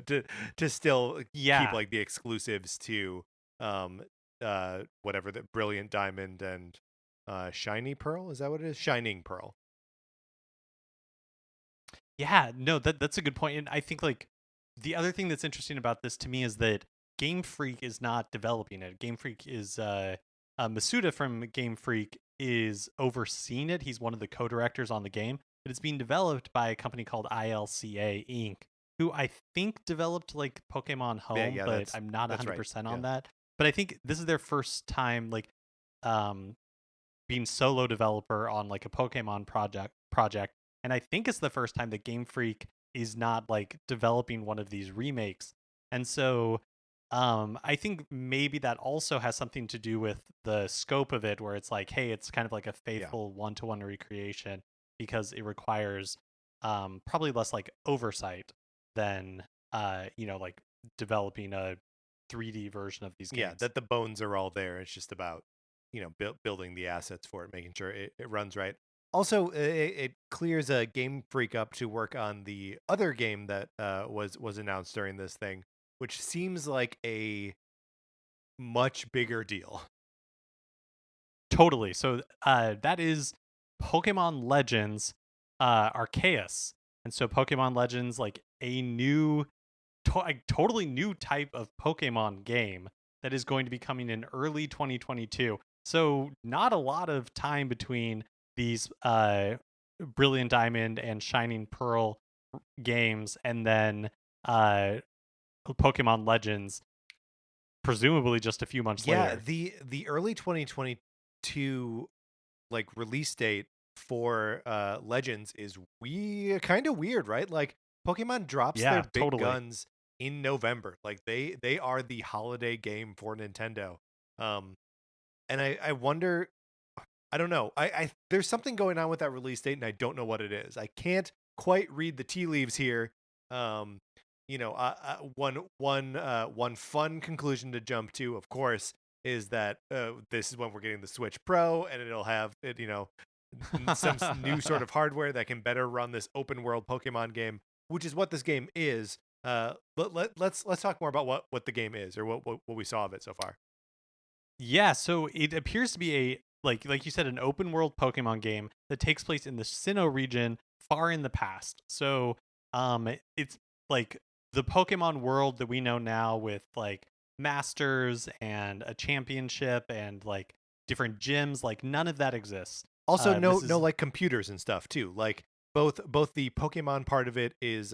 to to still keep Yeah. like the exclusives to whatever, the Brilliant Diamond and Shiny Pearl, is that what it is? Shining Pearl. Yeah, no, that's a good point. And I think like the other thing that's interesting about this to me is that Game Freak is not developing it. Game Freak is Masuda from Game Freak is overseeing it. He's one of the co-directors on the game, but it's being developed by a company called ILCA Inc., who I think developed like Pokemon Yeah, Home, yeah, but I'm not that's right. 100% Yeah. on that. But I think this is their first time like um being solo developer on like a Pokemon project. And I think it's the first time that Game Freak is not like developing one of these remakes. And so I think maybe that also has something to do with the scope of it, where it's like, hey, it's kind of like a Yeah. faithful one-to-one recreation because it requires probably less like oversight than like developing a 3D version of these Yeah, games. that the bones are all there. It's just about, building the assets for it, making sure it runs right. Also, it clears a Game Freak up to work on the other game that was announced during this thing, which seems like a much bigger deal. Totally. So that is Pokemon Legends Arceus. And so Pokemon Legends, like a new, totally new type of Pokemon game that is going to be coming in early 2022. So not a lot of time between these Brilliant Diamond and Shining Pearl games and then uh, Pokemon Legends, presumably just a few months Yeah, later. the early 2022 like release date for Legends is we kind of weird, right? Like Pokemon drops their Yeah, big totally. guns in November. Like they are the holiday game for Nintendo. Um and I wonder, I don't know. I there's something going on with that release date and I don't know what it is. I can't quite read the tea leaves here. Um one fun conclusion to jump to, of course, is that this is when we're getting the Switch Pro, and it'll have it, some new sort of hardware that can better run this open world Pokemon game, which is what this game is. But let's talk more about what the game is, or what we saw of it so far. Yeah, so it appears to be a like you said, an open world Pokemon game that takes place in the Sinnoh region far in the past. So it's like the Pokemon world that we know now with like masters and a championship and like different gyms, like none of that exists. Also, no This no is like computers and stuff too. Like both the Pokemon part of it is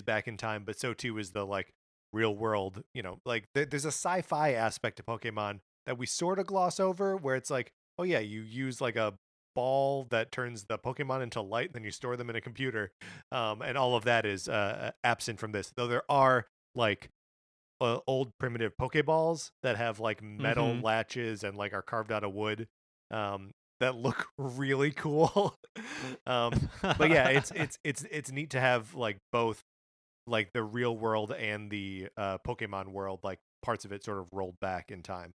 back in time, but so too is the like real world. Like there's a sci-fi aspect to Pokemon that we sort of gloss over, where it's like, oh yeah, you use like a ball that turns the Pokemon into light, and then you store them in a computer, and all of that is absent from this. Though there are like old primitive Pokeballs that have like metal mhm. latches and like are carved out of wood, that look really cool. um, but yeah, it's neat to have like both like the real world and the Pokemon world, like parts of it sort of rolled back in time.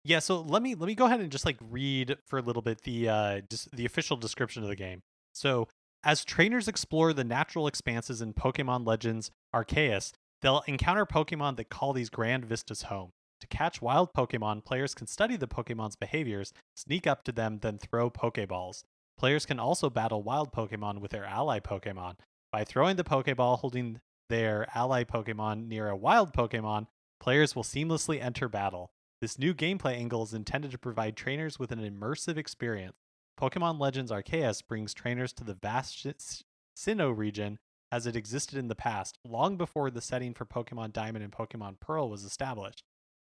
Yeah, so let me go ahead and just like read for a little bit the official description of the game. So, as trainers explore the natural expanses in Pokemon Legends Arceus, they'll encounter Pokemon that call these grand vistas home. To catch wild Pokemon, players can study the Pokemon's behaviors, sneak up to them, then throw Pokeballs. Players can also battle wild Pokemon with their ally Pokemon. By throwing the Pokeball holding their ally Pokemon near a wild Pokemon, players will seamlessly enter battle. This new gameplay angle is intended to provide trainers with an immersive experience. Pokemon Legends Arceus brings trainers to the vast Sinnoh region as it existed in the past, long before the setting for Pokemon Diamond and Pokemon Pearl was established.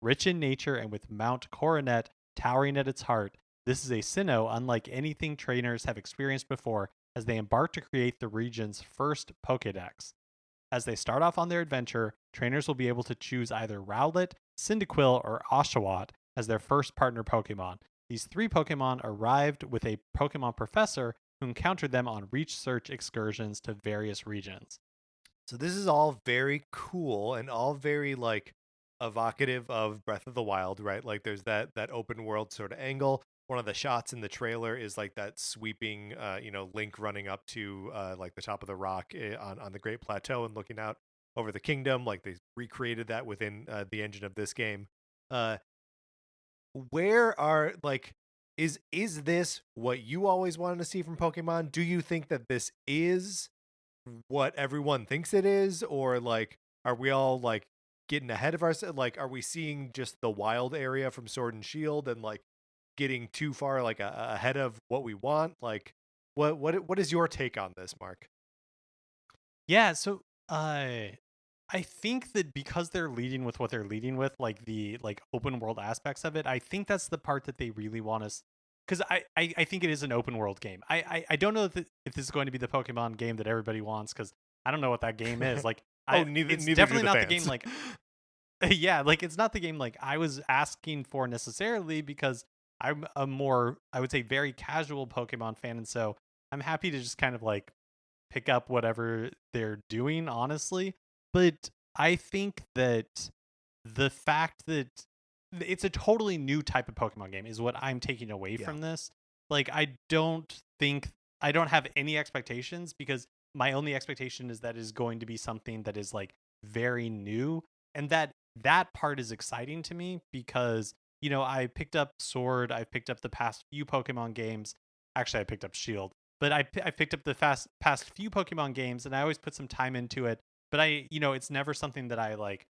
Rich in nature and with Mount Coronet towering at its heart, this is a Sinnoh unlike anything trainers have experienced before as they embark to create the region's first Pokedex. As they start off on their adventure, trainers will be able to choose either Rowlet, Cyndaquil, or Oshawott as their first partner Pokemon. These three Pokemon arrived with a Pokemon professor who encountered them on research excursions to various regions. So this is all very cool and all very like evocative of Breath of the Wild, right? Like there's that open world sort of angle. One of the shots in the trailer is like that sweeping Link running up to like the top of the rock on the Great Plateau and looking out over the kingdom. Like they recreated that within the engine of this game. uh where are like is this what you always wanted to see from Pokemon? Do you think that this is what everyone thinks it is, or like are we all like getting ahead of ourselves? Like are we seeing just the wild area from Sword and Shield and like getting too far like ahead of what we want? Like what is your take on this, Mark? Yeah, so I think that because they're leading with what they're leading with, like the like open world aspects of it, I think that's the part that they really want us. Because I think it is an open world game. I don't know if this is going to be the Pokemon game that everybody wants because I don't know what that game is. Like Oh, I, it's neither do definitely the not the game fans. like yeah, like it's not the game like I was asking for necessarily because I'm a more I would say very casual Pokemon fan, and so I'm happy to just kind of like pick up whatever they're doing, honestly. But I think that the fact that it's a totally new type of Pokemon game is what I'm taking away Yeah. from this. Like, I don't have any expectations because my only expectation is that is going to be something that is like very new. And that part is exciting to me because, you know, I picked up Sword, I picked up the past few Pokemon games. Actually, I picked up Shield, but I picked up the past few Pokemon games, and I always put some time into it. But you know, it's never something that I like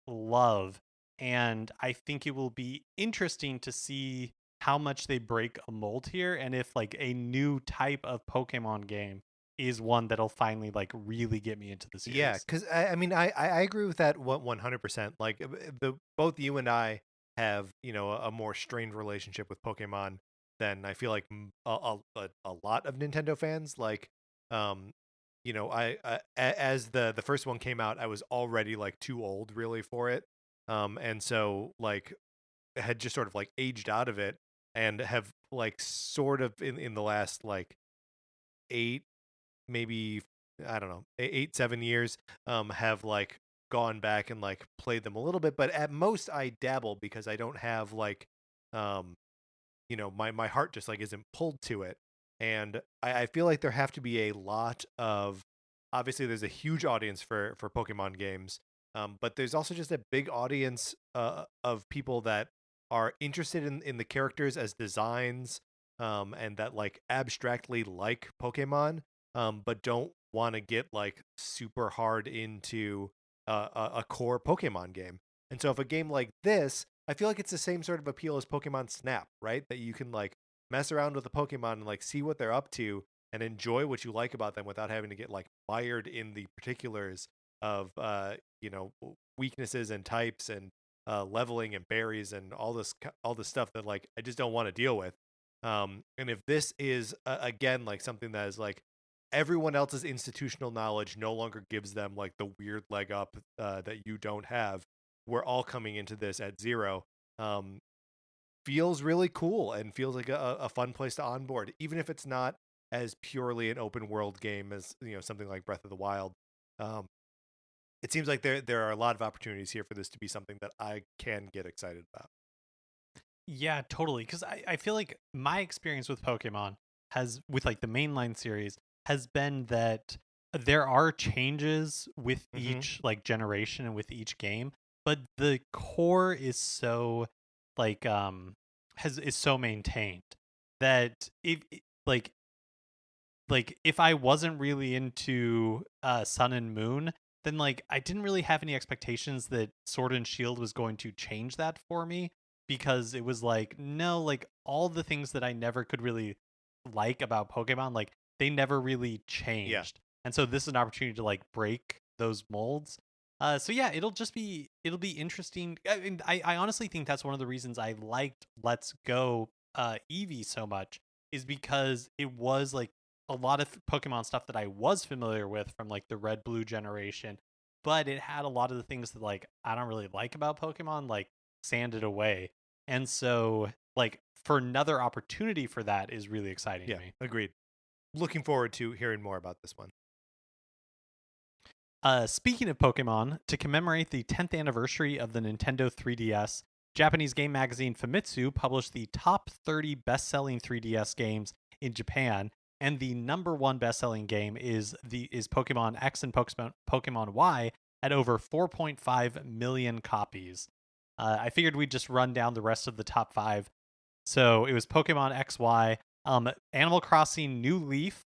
love, and I think it will be interesting to see how much they break a mold here, and if like a new type of Pokemon game is one that'll finally like really get me into the Yeah, series. because I mean I agree with that 100%. Like the both you and I have a more strained relationship with Pokemon than I feel like a lot of Nintendo fans. Like um as the first one came out, I was already like too old really for it, and so like had just sort of like aged out of it and have like sort of in the last like 8 maybe I don't know 8 7 years have like gone back and like played them a little bit, but at most I dabble because I don't have like um my heart just like isn't pulled to it. And I feel like there have to be a lot of, obviously there's a huge audience for Pokemon games, but there's also just a big audience of people that are interested in the characters as designs, and that like abstractly like Pokemon, but don't want to get like super hard into a core Pokemon game. And so if a game like this, I feel like it's the same sort of appeal as Pokemon Snap, right? That you can like mess around with the Pokemon and like see what they're up to and enjoy what you like about them without having to get like mired in the particulars of weaknesses and types and leveling and berries and all this stuff that like I just don't want to deal with. And if this is again like something that is like everyone else's institutional knowledge no longer gives them like the weird leg up that you don't have, we're all coming into this at zero. Um, Feels really cool and feels like a fun place to onboard, even if it's not as purely an open world game as something like Breath of the Wild. Um, it seems like there are a lot of opportunities here for this to be something that I can get excited about. Yeah, totally. Because I feel like my experience with Pokemon has, with like the mainline series, has been that there are changes with Mm-hmm. each like generation and with each game, but the core is so like has is so maintained that if like if I wasn't really into Sun and Moon, then like I didn't really have any expectations that Sword and Shield was going to change that for me because it was like no, like all the things that I never could really like about Pokemon, like they never really Yeah. changed. And so this is an opportunity to like break those molds. So yeah, it'll be interesting. I mean, I honestly think that's one of the reasons I liked Let's Go Eevee so much is because it was like a lot of Pokemon stuff that I was familiar with from like the Red Blue generation, but it had a lot of the things that like I don't really like about Pokemon, like sanded away. And so like for another opportunity for that is really exciting to Yeah, me. agreed. Looking forward to hearing more about this one. Speaking of Pokemon, to commemorate the 10th anniversary of the Nintendo 3DS, Japanese game magazine Famitsu published the top 30 best-selling 3DS games in Japan, and the number one best-selling game is Pokemon X and Pokemon Y at over 4.5 million copies. I figured we'd just run down the rest of the top 5. So it was Pokemon XY, Animal Crossing New Leaf,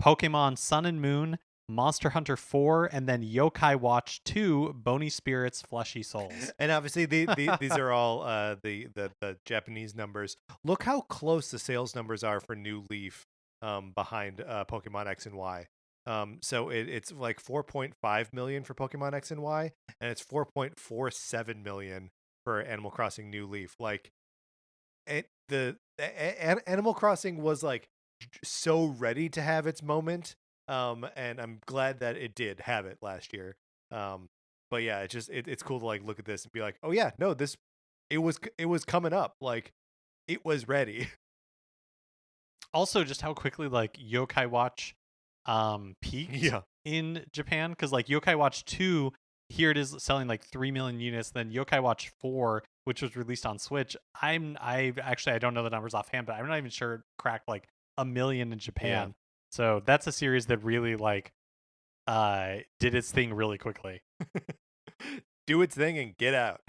Pokemon Sun and Moon, Monster Hunter 4, and then Yokai Watch 2, Bony Spirits, Fleshy Souls. And obviously, these are all the Japanese numbers. Look how close the sales numbers are for New Leaf, behind Pokemon X and Y. So it's like 4.5 million for Pokemon X and Y, and it's 4.47 million for Animal Crossing New Leaf. Like, Animal Crossing was like so ready to have its moment, and I'm glad that it did have it last year. But yeah, it's cool to like look at this and be like, oh yeah, no, it was coming up, like it was ready. Also, just how quickly like Yokai Watch peaked Yeah. in Japan, because like Yokai Watch 2 here it is selling like 3 million units. Then Yokai Watch 4, which was released on Switch, I don't know the numbers offhand, but I'm not even sure it cracked like a million in Japan. Yeah. So that's a series that really like did its thing really quickly. Do its thing and get out.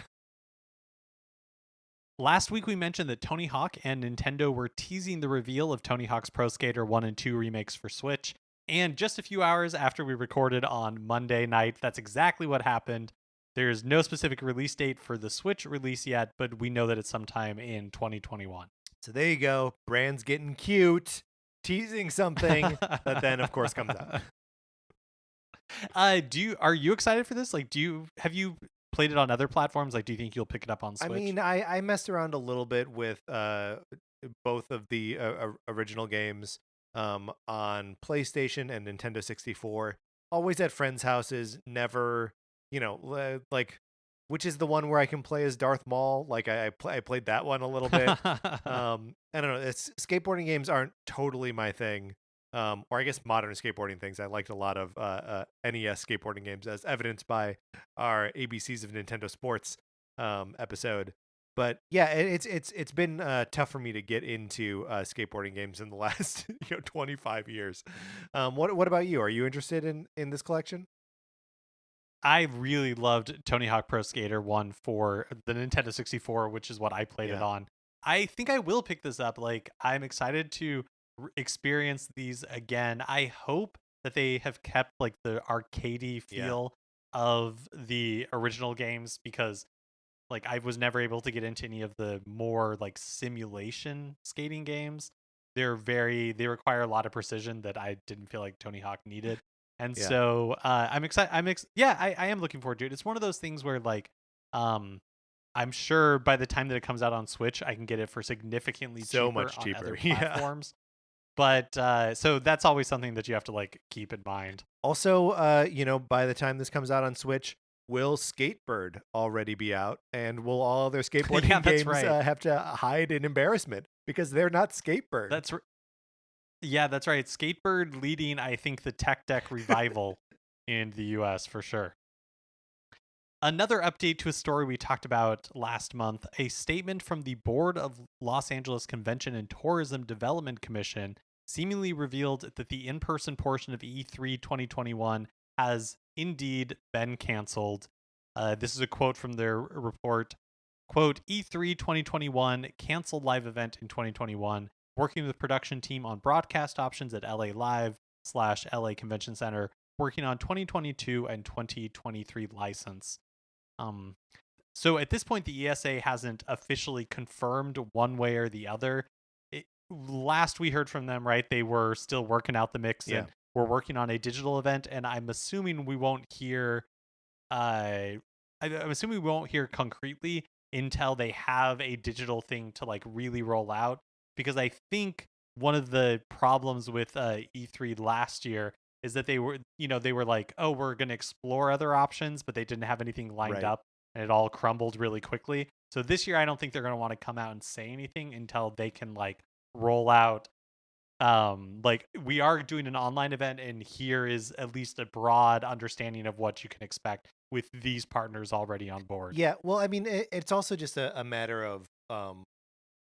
Last week we mentioned that Tony Hawk and Nintendo were teasing the reveal of Tony Hawk's Pro Skater 1 and 2 remakes for Switch. And just a few hours after we recorded on Monday night, that's exactly what happened. There's no specific release date for the Switch release yet, but we know that it's sometime in 2021. So there you go. Brand's getting cute, teasing something that then of course comes out. Are you excited for this? Like, have you played it on other platforms? Like, do you think you'll pick it up on Switch? I mean, I messed around a little bit with both of the original games on PlayStation and Nintendo 64. Always at friends' houses, never, like, which is the one where I can play as Darth Maul. Like I played that one a little bit. I don't know. Skateboarding games aren't totally my thing. Or I guess modern skateboarding things. I liked a lot of NES skateboarding games, as evidenced by our ABCs of Nintendo Sports episode. But yeah, it's been tough for me to get into skateboarding games in the last 25 years. What about you? Are you interested in this collection? I really loved Tony Hawk Pro Skater 1 for the Nintendo 64, which is what I played it Yeah. on. I think I will pick this up. Like, I'm excited to experience these again. I hope that they have kept like the arcadey Yeah. feel of the original games, because like I was never able to get into any of the more like simulation skating games. They require a lot of precision that I didn't feel like Tony Hawk needed. And Yeah. so I'm excited. Yeah, I am looking forward to it. It's one of those things where like um I'm sure by the time that it comes out on Switch, I can get it for significantly So cheaper much on other cheaper. Yeah. platforms. But so that's always something that you have to like keep in mind. Also, by the time this comes out on Switch, will Skatebird already be out? And will all other skateboarding Yeah, that's games right. have to hide in embarrassment because they're not Skatebird? Yeah, that's right. Skatebird leading, I think, the Tech Deck revival in the US for sure. Another update to a story we talked about last month, a statement from the board of Los Angeles Convention and Tourism Development Commission seemingly revealed that the in-person portion of E3 2021 has indeed been canceled. This is a quote from their report. Quote, E3 2021 canceled live event in 2021, working with production team on broadcast options at LA Live / LA Convention Center, working on 2022 and 2023 license. So at this point, the ESA hasn't officially confirmed one way or the other. Last we heard from them, right, they were still working out the mix and we're working on a digital event, and I'm assuming we won't hear I'm assuming we won't hear concretely until they have a digital thing to like really roll out, because I think one of the problems with E3 last year is that they were like, oh, we're going to explore other options, but they didn't have anything lined Right. up, and it all crumbled really quickly. So this year I don't think they're going to want to come out and say anything until they can like roll out like, we are doing an online event, and here is at least a broad understanding of what you can expect with these partners already on board. Yeah, well, I mean, it's also just a matter of,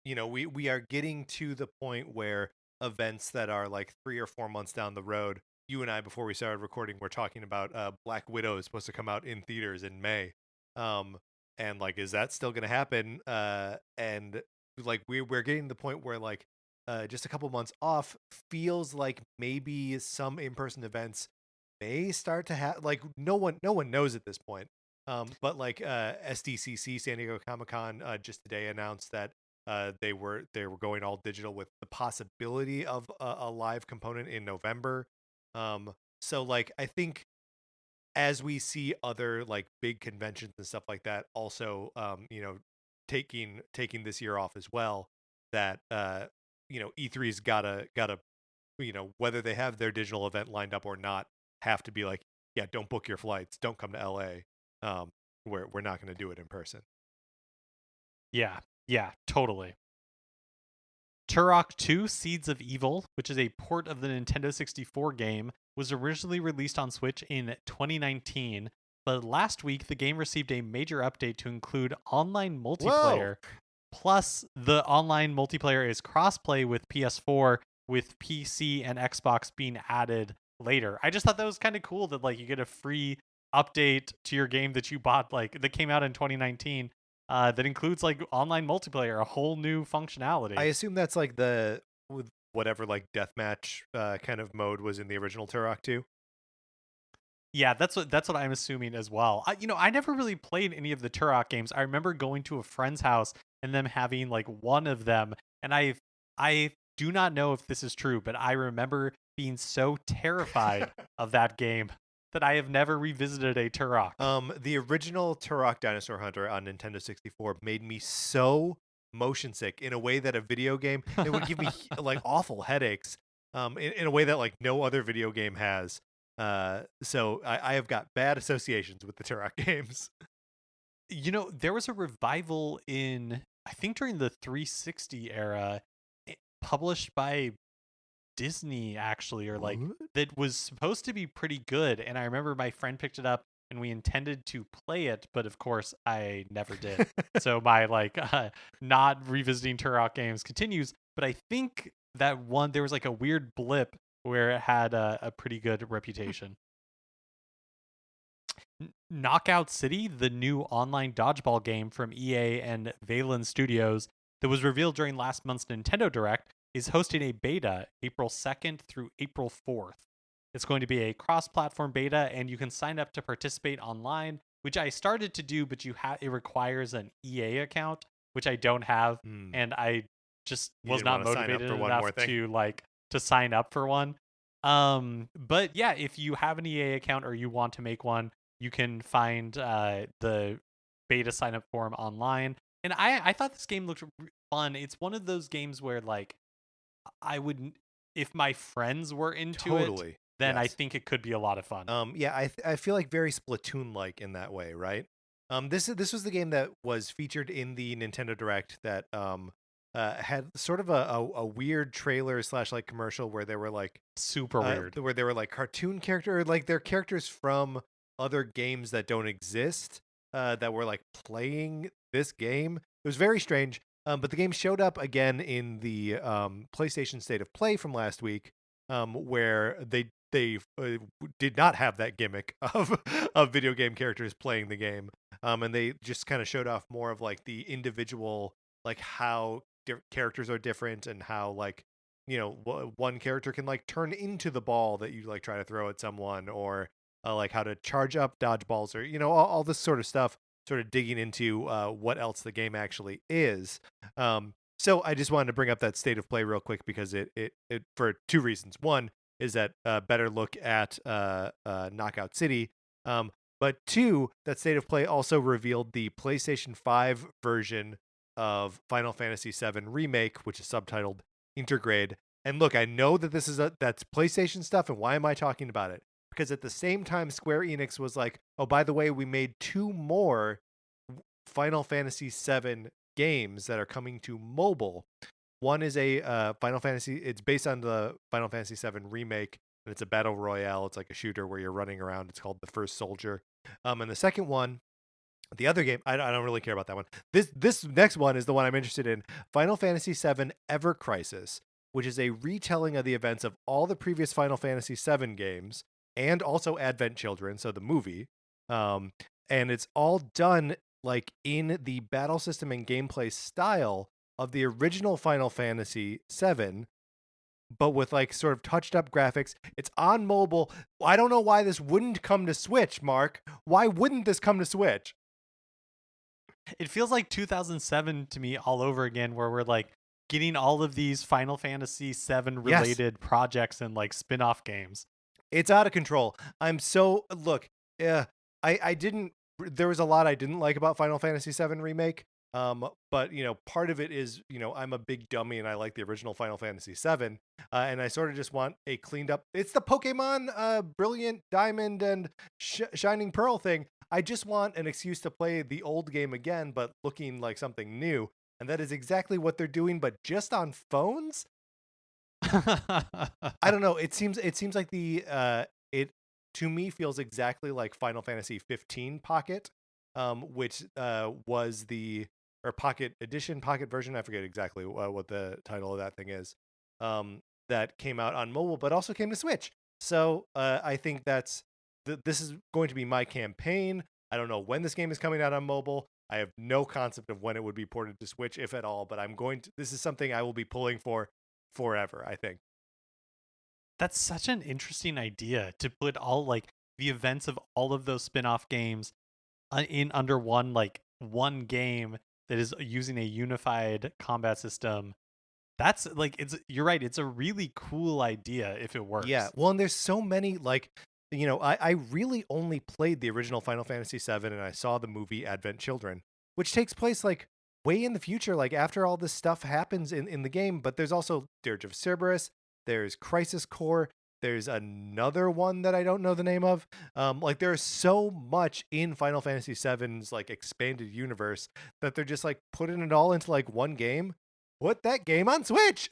we are getting to the point where events that are like 3 or 4 months down the road, you and I, before we started recording, we're talking about Black Widow is supposed to come out in theaters in May. and like, is that still gonna happen? And like we're getting to the point where like just a couple months off feels like maybe some in-person events may start to have, like, no one knows at this point. But like SDCC, San Diego Comic-Con, just today announced that they were going all digital with the possibility of a live component in November. So like I think as we see other like big conventions and stuff like that also taking this year off as well, that E3's gotta whether they have their digital event lined up or not, have to be like, yeah, don't book your flights, don't come to LA. We're not going to do it in person. Yeah, yeah, totally. Turok 2 Seeds of Evil, which is a port of the Nintendo 64 game, was originally released on Switch in 2019, but last week the game received a major update to include online Whoa. multiplayer. Plus, the online multiplayer is crossplay with PS4, with PC and Xbox being added later. I just thought that was kind of cool that like you get a free update to your game that you bought like that came out in 2019 that includes like online multiplayer, a whole new I functionality. assume that's like the with whatever like deathmatch kind of mode was in the original Turok 2. Yeah, that's what I'm assuming as well. I never really played any of the Turok games. I remember going to a friend's house and them having like one of them, and I do not know if this is true, but I remember being so terrified of that game that I have never revisited a Turok. The original Turok Dinosaur Hunter on Nintendo 64 made me so motion sick in a way that a video game, it would give me like awful headaches. In a way that like no other video game has. So I have got bad associations with the Turok games. There was a revival in I think during the 360 era, published by Disney actually, or like What? that was supposed to be pretty good. And I remember my friend picked it up and we intended to play it, but of course I never did. So my like not revisiting Turok games continues. But I think that one there was like a weird blip where it had a pretty good reputation. Knockout City, the new online dodgeball game from EA and Valen Studios that was revealed during last month's Nintendo Direct, is hosting a beta April 2nd through April 4th. It's going to be a cross-platform beta, and you can sign up to participate online, which I started to do, but it requires an EA account, which I don't have, Hmm. and I just You was didn't not want to sign up motivated for one more enough thing. to sign up for one. But yeah, if you have an EA account or you want to make one, you can find the beta sign up form online. And I thought this game looked fun. It's one of those games where like I would, if my friends were into it, Totally. then I Yes. think it could be a lot of fun. Yeah, I feel like very Splatoon like in that way, right? This was the game that was featured in the Nintendo Direct that had sort of a weird trailer slash like commercial where there were like Super weird. where there were like cartoon character, like they're characters from other games that don't exist, that were like playing this game. It was very strange. But the game showed up again in the PlayStation State of Play from last week, where they did not have that gimmick of of video game characters playing the game, and they just kind of showed off more of like the individual, like how characters are different, and how like one character can like turn into the ball that you like try to throw at someone, or like how to charge up dodgeballs, or all this sort of stuff, sort of digging into what else the game actually is. So I just wanted to bring up that state of play real quick because it for two reasons. One is that better look at Knockout City. But two, that state of play also revealed the PlayStation 5 version of Final Fantasy VII Remake, which is subtitled Intergrade. And look, I know that that's PlayStation stuff, and why am I talking about it? Because at the same time, Square Enix was like, "Oh, by the way, we made two more Final Fantasy VII games that are coming to mobile. One is a Final Fantasy. It's based on the Final Fantasy VII remake, and it's a battle royale. It's like a shooter where you're running around. It's called The First Soldier. And the second one, the other game, I don't really care about that one. This next one is the one I'm interested in. Final Fantasy VII Ever Crisis, which is a retelling of the events of all the previous Final Fantasy VII games, and also Advent Children, so the movie. And it's all done like in the battle system and gameplay style of the original Final Fantasy VII, but with like sort of touched up graphics. It's on mobile. I don't know why this wouldn't come to Switch, Mark. Why wouldn't this come to Switch? It feels like 2007 to me all over again, where we're like getting all of these Final Fantasy VII Yes. related projects and like spin-off games. It's out of control. I'm so look. I didn't. There was a lot I didn't like about Final Fantasy VII remake. But part of it is I'm a big dummy and I like the original Final Fantasy VII, and I sort of just want a cleaned up. It's the Pokemon Brilliant Diamond and Shining Pearl thing. I just want an excuse to play the old game again, but looking like something new, and that is exactly what they're doing, but just on phones. I don't know. It seems like it to me feels exactly like Final Fantasy 15 Pocket, which was the or Pocket Edition, Pocket version. I forget exactly what the title of that thing is. That came out on mobile, but also came to Switch. So I think this is going to be my campaign. I don't know when this game is coming out on mobile. I have no concept of when it would be ported to Switch, if at all. But this is something I will be pulling for forever, I think. That's such an interesting idea to put all like the events of all of those spin-off games in under one game that is using a unified combat system. That's like you're right, it's a really cool idea if it works. Yeah. Well, and there's so many I really only played the original Final Fantasy VII and I saw the movie Advent Children, which takes place like way in the future, like after all this stuff happens in the game. But there's also Dirge of Cerberus, there's Crisis Core, there's another one that I don't know the name of. Like there's so much in Final Fantasy VII's like expanded universe that they're just like putting it all into like one game. Put that game on Switch.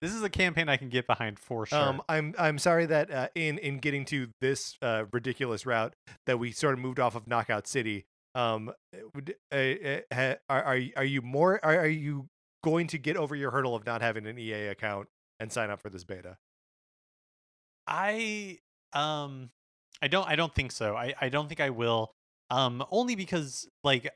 This is a campaign I can get behind for sure. I'm sorry that in getting to this ridiculous route that we sort of moved off of Knockout City. Are you going to get over your hurdle of not having an EA account and sign up for this beta? I don't think so. I don't think I will. Only because like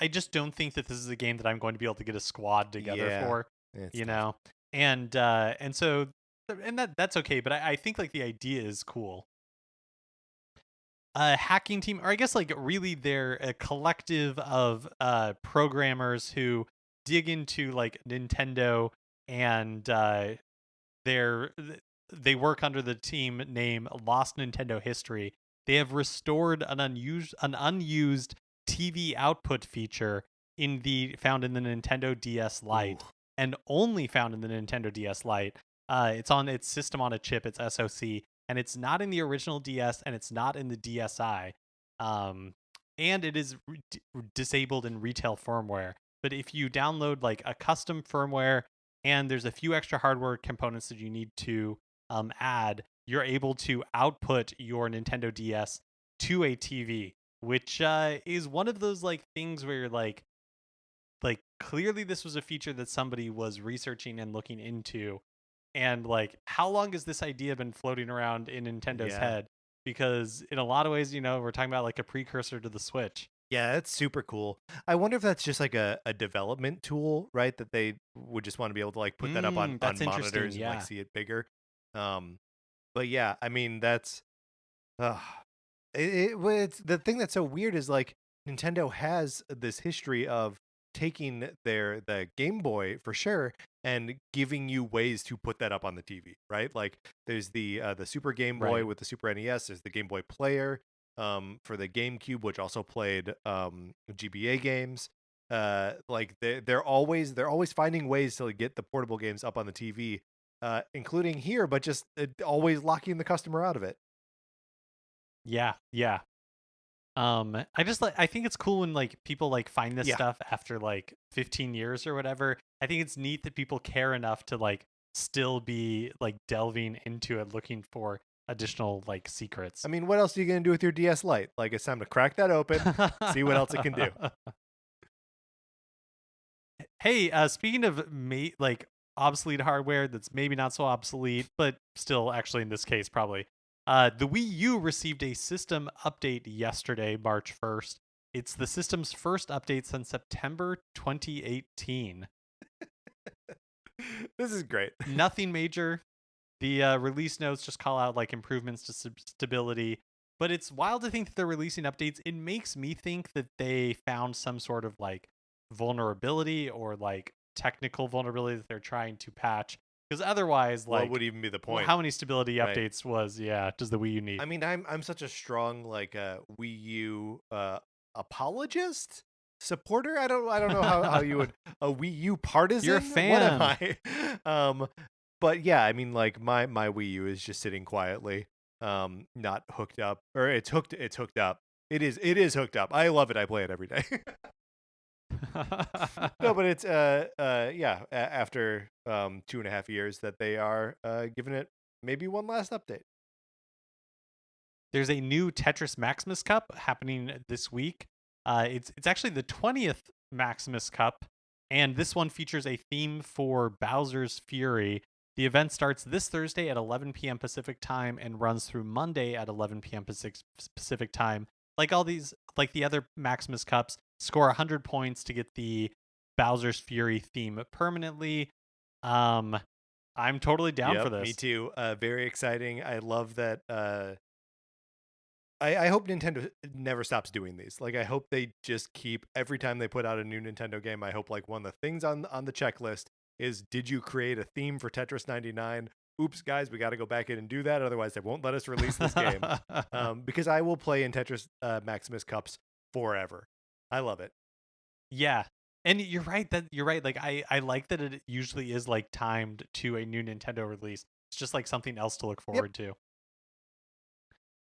I just don't think that this is a game that I'm going to be able to get a squad together for, It's you tough. know. And so that's okay, but I think like the idea is cool. A hacking team, or I guess like really they're a collective of programmers who dig into like Nintendo, and they're they work under the team name Lost Nintendo History. They have restored an unused TV output feature found in the Nintendo DS Lite. Ooh. And only found in the Nintendo DS Lite. It's on its system on a chip, its SoC, and it's not in the original DS, and it's not in the DSi. And it is disabled in retail firmware. But if you download like a custom firmware and there's a few extra hardware components that you need to add, you're able to output your Nintendo DS to a TV, which is one of those like things where you're like clearly this was a feature that somebody was researching and looking into, and like how long has this idea been floating around in Nintendo's head? Because in a lot of ways, we're talking about like a precursor to the Switch. Yeah, that's super cool. I wonder if that's just like a development tool, right? That they would just want to be able to like put that up on That's monitors interesting, and like see it bigger. But yeah, I mean that's uh, it's the thing that's so weird is like Nintendo has this history of taking the Game Boy for sure and giving you ways to put that up on the TV, right? Like there's the Super Game Boy Right. with the Super NES, there's the Game Boy Player for the GameCube, which also played GBA games. Like they're always finding ways to like, get the portable games up on the TV, including here, but just always locking the customer out of it. Yeah. I think it's cool when like people like find this Yeah. stuff after like 15 years or whatever. I think it's neat that people care enough to like still be like delving into it, looking for additional like secrets. I mean, what else are you gonna do with your DS Lite? Like, it's time to crack that open, see what else it can do. Hey, speaking of like obsolete hardware that's maybe not so obsolete, but still actually in this case probably. The Wii U received a system update yesterday, March 1st. It's the system's first update since September 2018. This is great. Nothing major. The release notes just call out like improvements to stability, but it's wild to think that they're releasing updates. It makes me think that they found some sort of like vulnerability or like technical vulnerability that they're trying to patch. Because otherwise, What like, would even be the point? how many stability Right. updates does the Wii U need? I mean, I'm such a strong like Wii U apologist supporter. I don't know how you would a Wii U partisan. You're a What am fan. I? But yeah, I mean, like my Wii U is just sitting quietly, not hooked up, or it's hooked. It's hooked up. It is hooked up. I love it. I play it every day. No, but it's yeah. After 2.5 years that they are giving it maybe one last update. There's a new Tetris Maximus Cup happening this week. It's actually the 20th Maximus Cup, and this one features a theme for Bowser's Fury. The event starts this Thursday at 11 p.m. Pacific time and runs through Monday at 11 p.m. Pacific time. Like all these, like the other Maximus Cups, score 100 points to get the Bowser's Fury theme permanently. I'm totally down for this. Me too. Very exciting. I love that. I hope Nintendo never stops doing these. Like, I hope they just keep every time they put out a new Nintendo game. I hope like one of the things on the checklist is, did you create a theme for Tetris 99? Oops, guys, we got to go back in and do that. Otherwise, they won't let us release this game. Because I will play in Tetris Maximus Cups forever. I love it. Yeah. And you're right. Like I like that it usually is like timed to a new Nintendo release. It's just like something else to look forward to.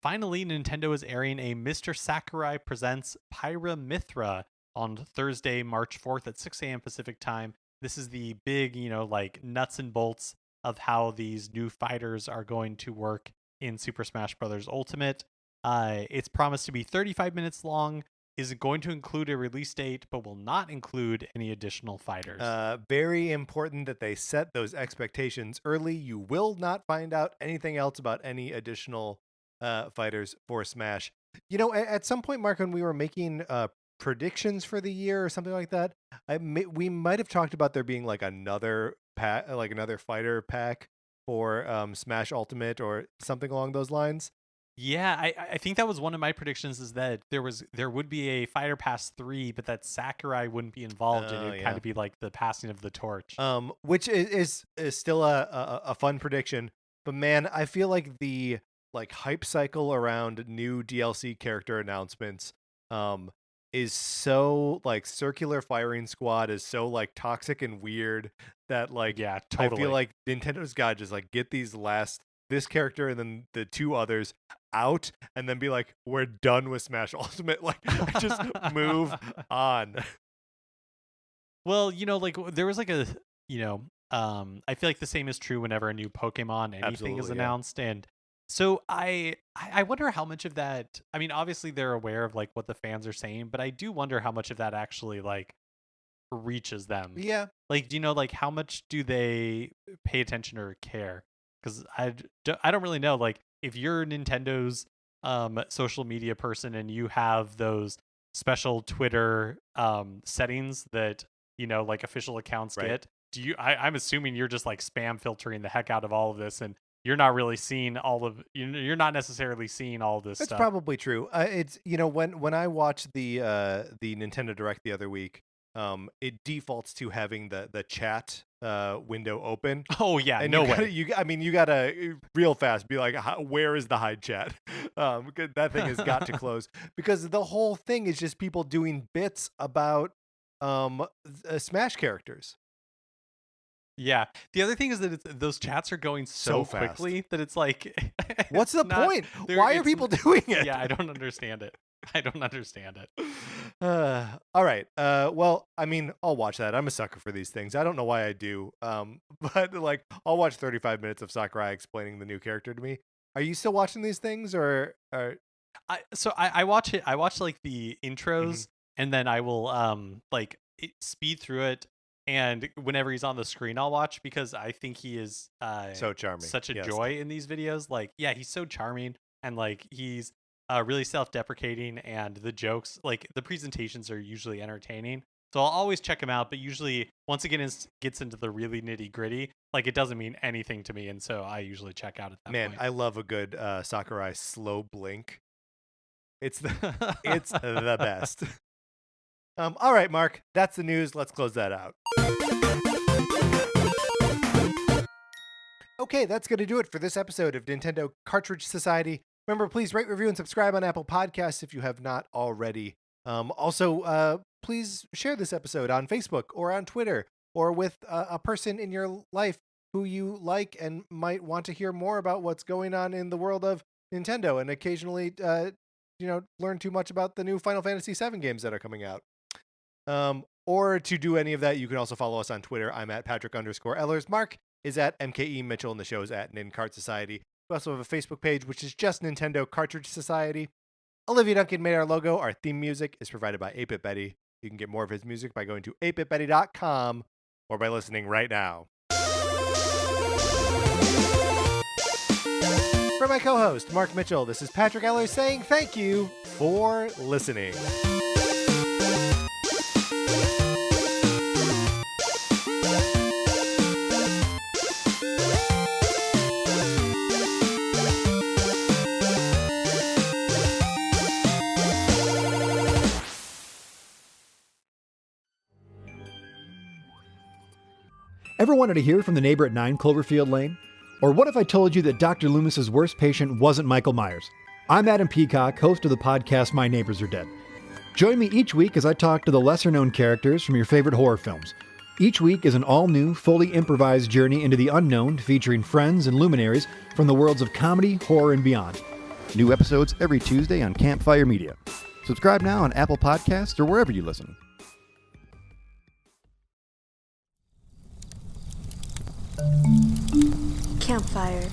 Finally, Nintendo is airing a Mr. Sakurai Presents Pyra Mithra on Thursday, March 4th at 6 a.m. Pacific time. This is the big, like nuts and bolts of how these new fighters are going to work in Super Smash Bros. Ultimate. It's promised to be 35 minutes long. Is going to include a release date, but will not include any additional fighters. Very important that they set those expectations early. You will not find out anything else about any additional fighters for Smash. At some point, Mark, when we were making predictions for the year or something like that, we might have talked about there being like another pack, like another fighter pack for Smash Ultimate or something along those lines. Yeah, I think that was one of my predictions, is that there would be a Fighter Pass 3, but that Sakurai wouldn't be involved in it. It'd kind of be like the passing of the torch. Which is still a fun prediction. But man, I feel like the like hype cycle around new DLC character announcements is so like Circular Firing Squad is so like toxic and weird that like, yeah, totally. I feel like Nintendo's got to just like get this character and then the two others out and then be like, we're done with Smash Ultimate. Like, just move on. Well, like there was like a, I feel like the same is true whenever a new Pokemon anything is announced. And so I wonder how much of that, I mean, obviously they're aware of like what the fans are saying, but I do wonder how much of that actually like reaches them. Yeah. Like, like how much do they pay attention or care? Because I don't really know. Like, if you're Nintendo's social media person and you have those special Twitter settings that, like official accounts get, I'm assuming you're just like spam filtering the heck out of all of this, and you're not really seeing you're not necessarily seeing all of this That's stuff. probably true. It's, when I watched the Nintendo Direct the other week, it defaults to having the chat window open. Oh yeah, and no way. You gotta real fast be like, where is the hide chat? That thing has got to close, because the whole thing is just people doing bits about Smash characters. Yeah. The other thing is that those chats are going so quickly that it's like, what's the point? Why are people doing it? Yeah, I don't understand it. All right. Well, I mean, I'll watch that. I'm a sucker for these things. I don't know why I do. But like, I'll watch 35 minutes of Sakurai explaining the new character to me. Are you still watching these things, or? I watch it. I watch like the intros, and then I will speed through it. And whenever he's on the screen, I'll watch because I think he is So charming. such a Yes. joy in these videos. Like, yeah, he's so charming, and like he's really self-deprecating, and the jokes, like the presentations, are usually entertaining. So I'll always check him out. But usually, once it gets into the really nitty-gritty, like it doesn't mean anything to me, and so I usually check out at that Man, point. I love a good Sakurai slow blink. It's it's the best. All right, Mark, that's the news. Let's close that out. Okay, that's going to do it for this episode of Nintendo Cartridge Society. Remember, please rate, review, and subscribe on Apple Podcasts if you have not already. Also, please share this episode on Facebook or on Twitter or with a person in your life who you like and might want to hear more about what's going on in the world of Nintendo, and occasionally, learn too much about the new Final Fantasy VII games that are coming out. Or to do any of that, you can also follow us on Twitter. I'm at Patrick_Ellers. Mark is at MKE Mitchell, and the show is at NinCart Society. We also have a Facebook page, which is just Nintendo Cartridge Society. Olivia Duncan made our logo. Our theme music is provided by 8-Bit Betty. You can get more of his music by going to 8bitbetty.com or by listening right now. For my co-host, Mark Mitchell, this is Patrick Ellers saying thank you for listening. Ever wanted to hear from the neighbor at 9 Cloverfield Lane? Or what if I told you that Dr. Loomis's worst patient wasn't Michael Myers? I'm Adam Peacock, host of the podcast My Neighbors Are Dead. Join me each week as I talk to the lesser-known characters from your favorite horror films. Each week is an all-new, fully improvised journey into the unknown, featuring friends and luminaries from the worlds of comedy, horror, and beyond. New episodes every Tuesday on Campfire Media. Subscribe now on Apple Podcasts or wherever you listen. Campfire.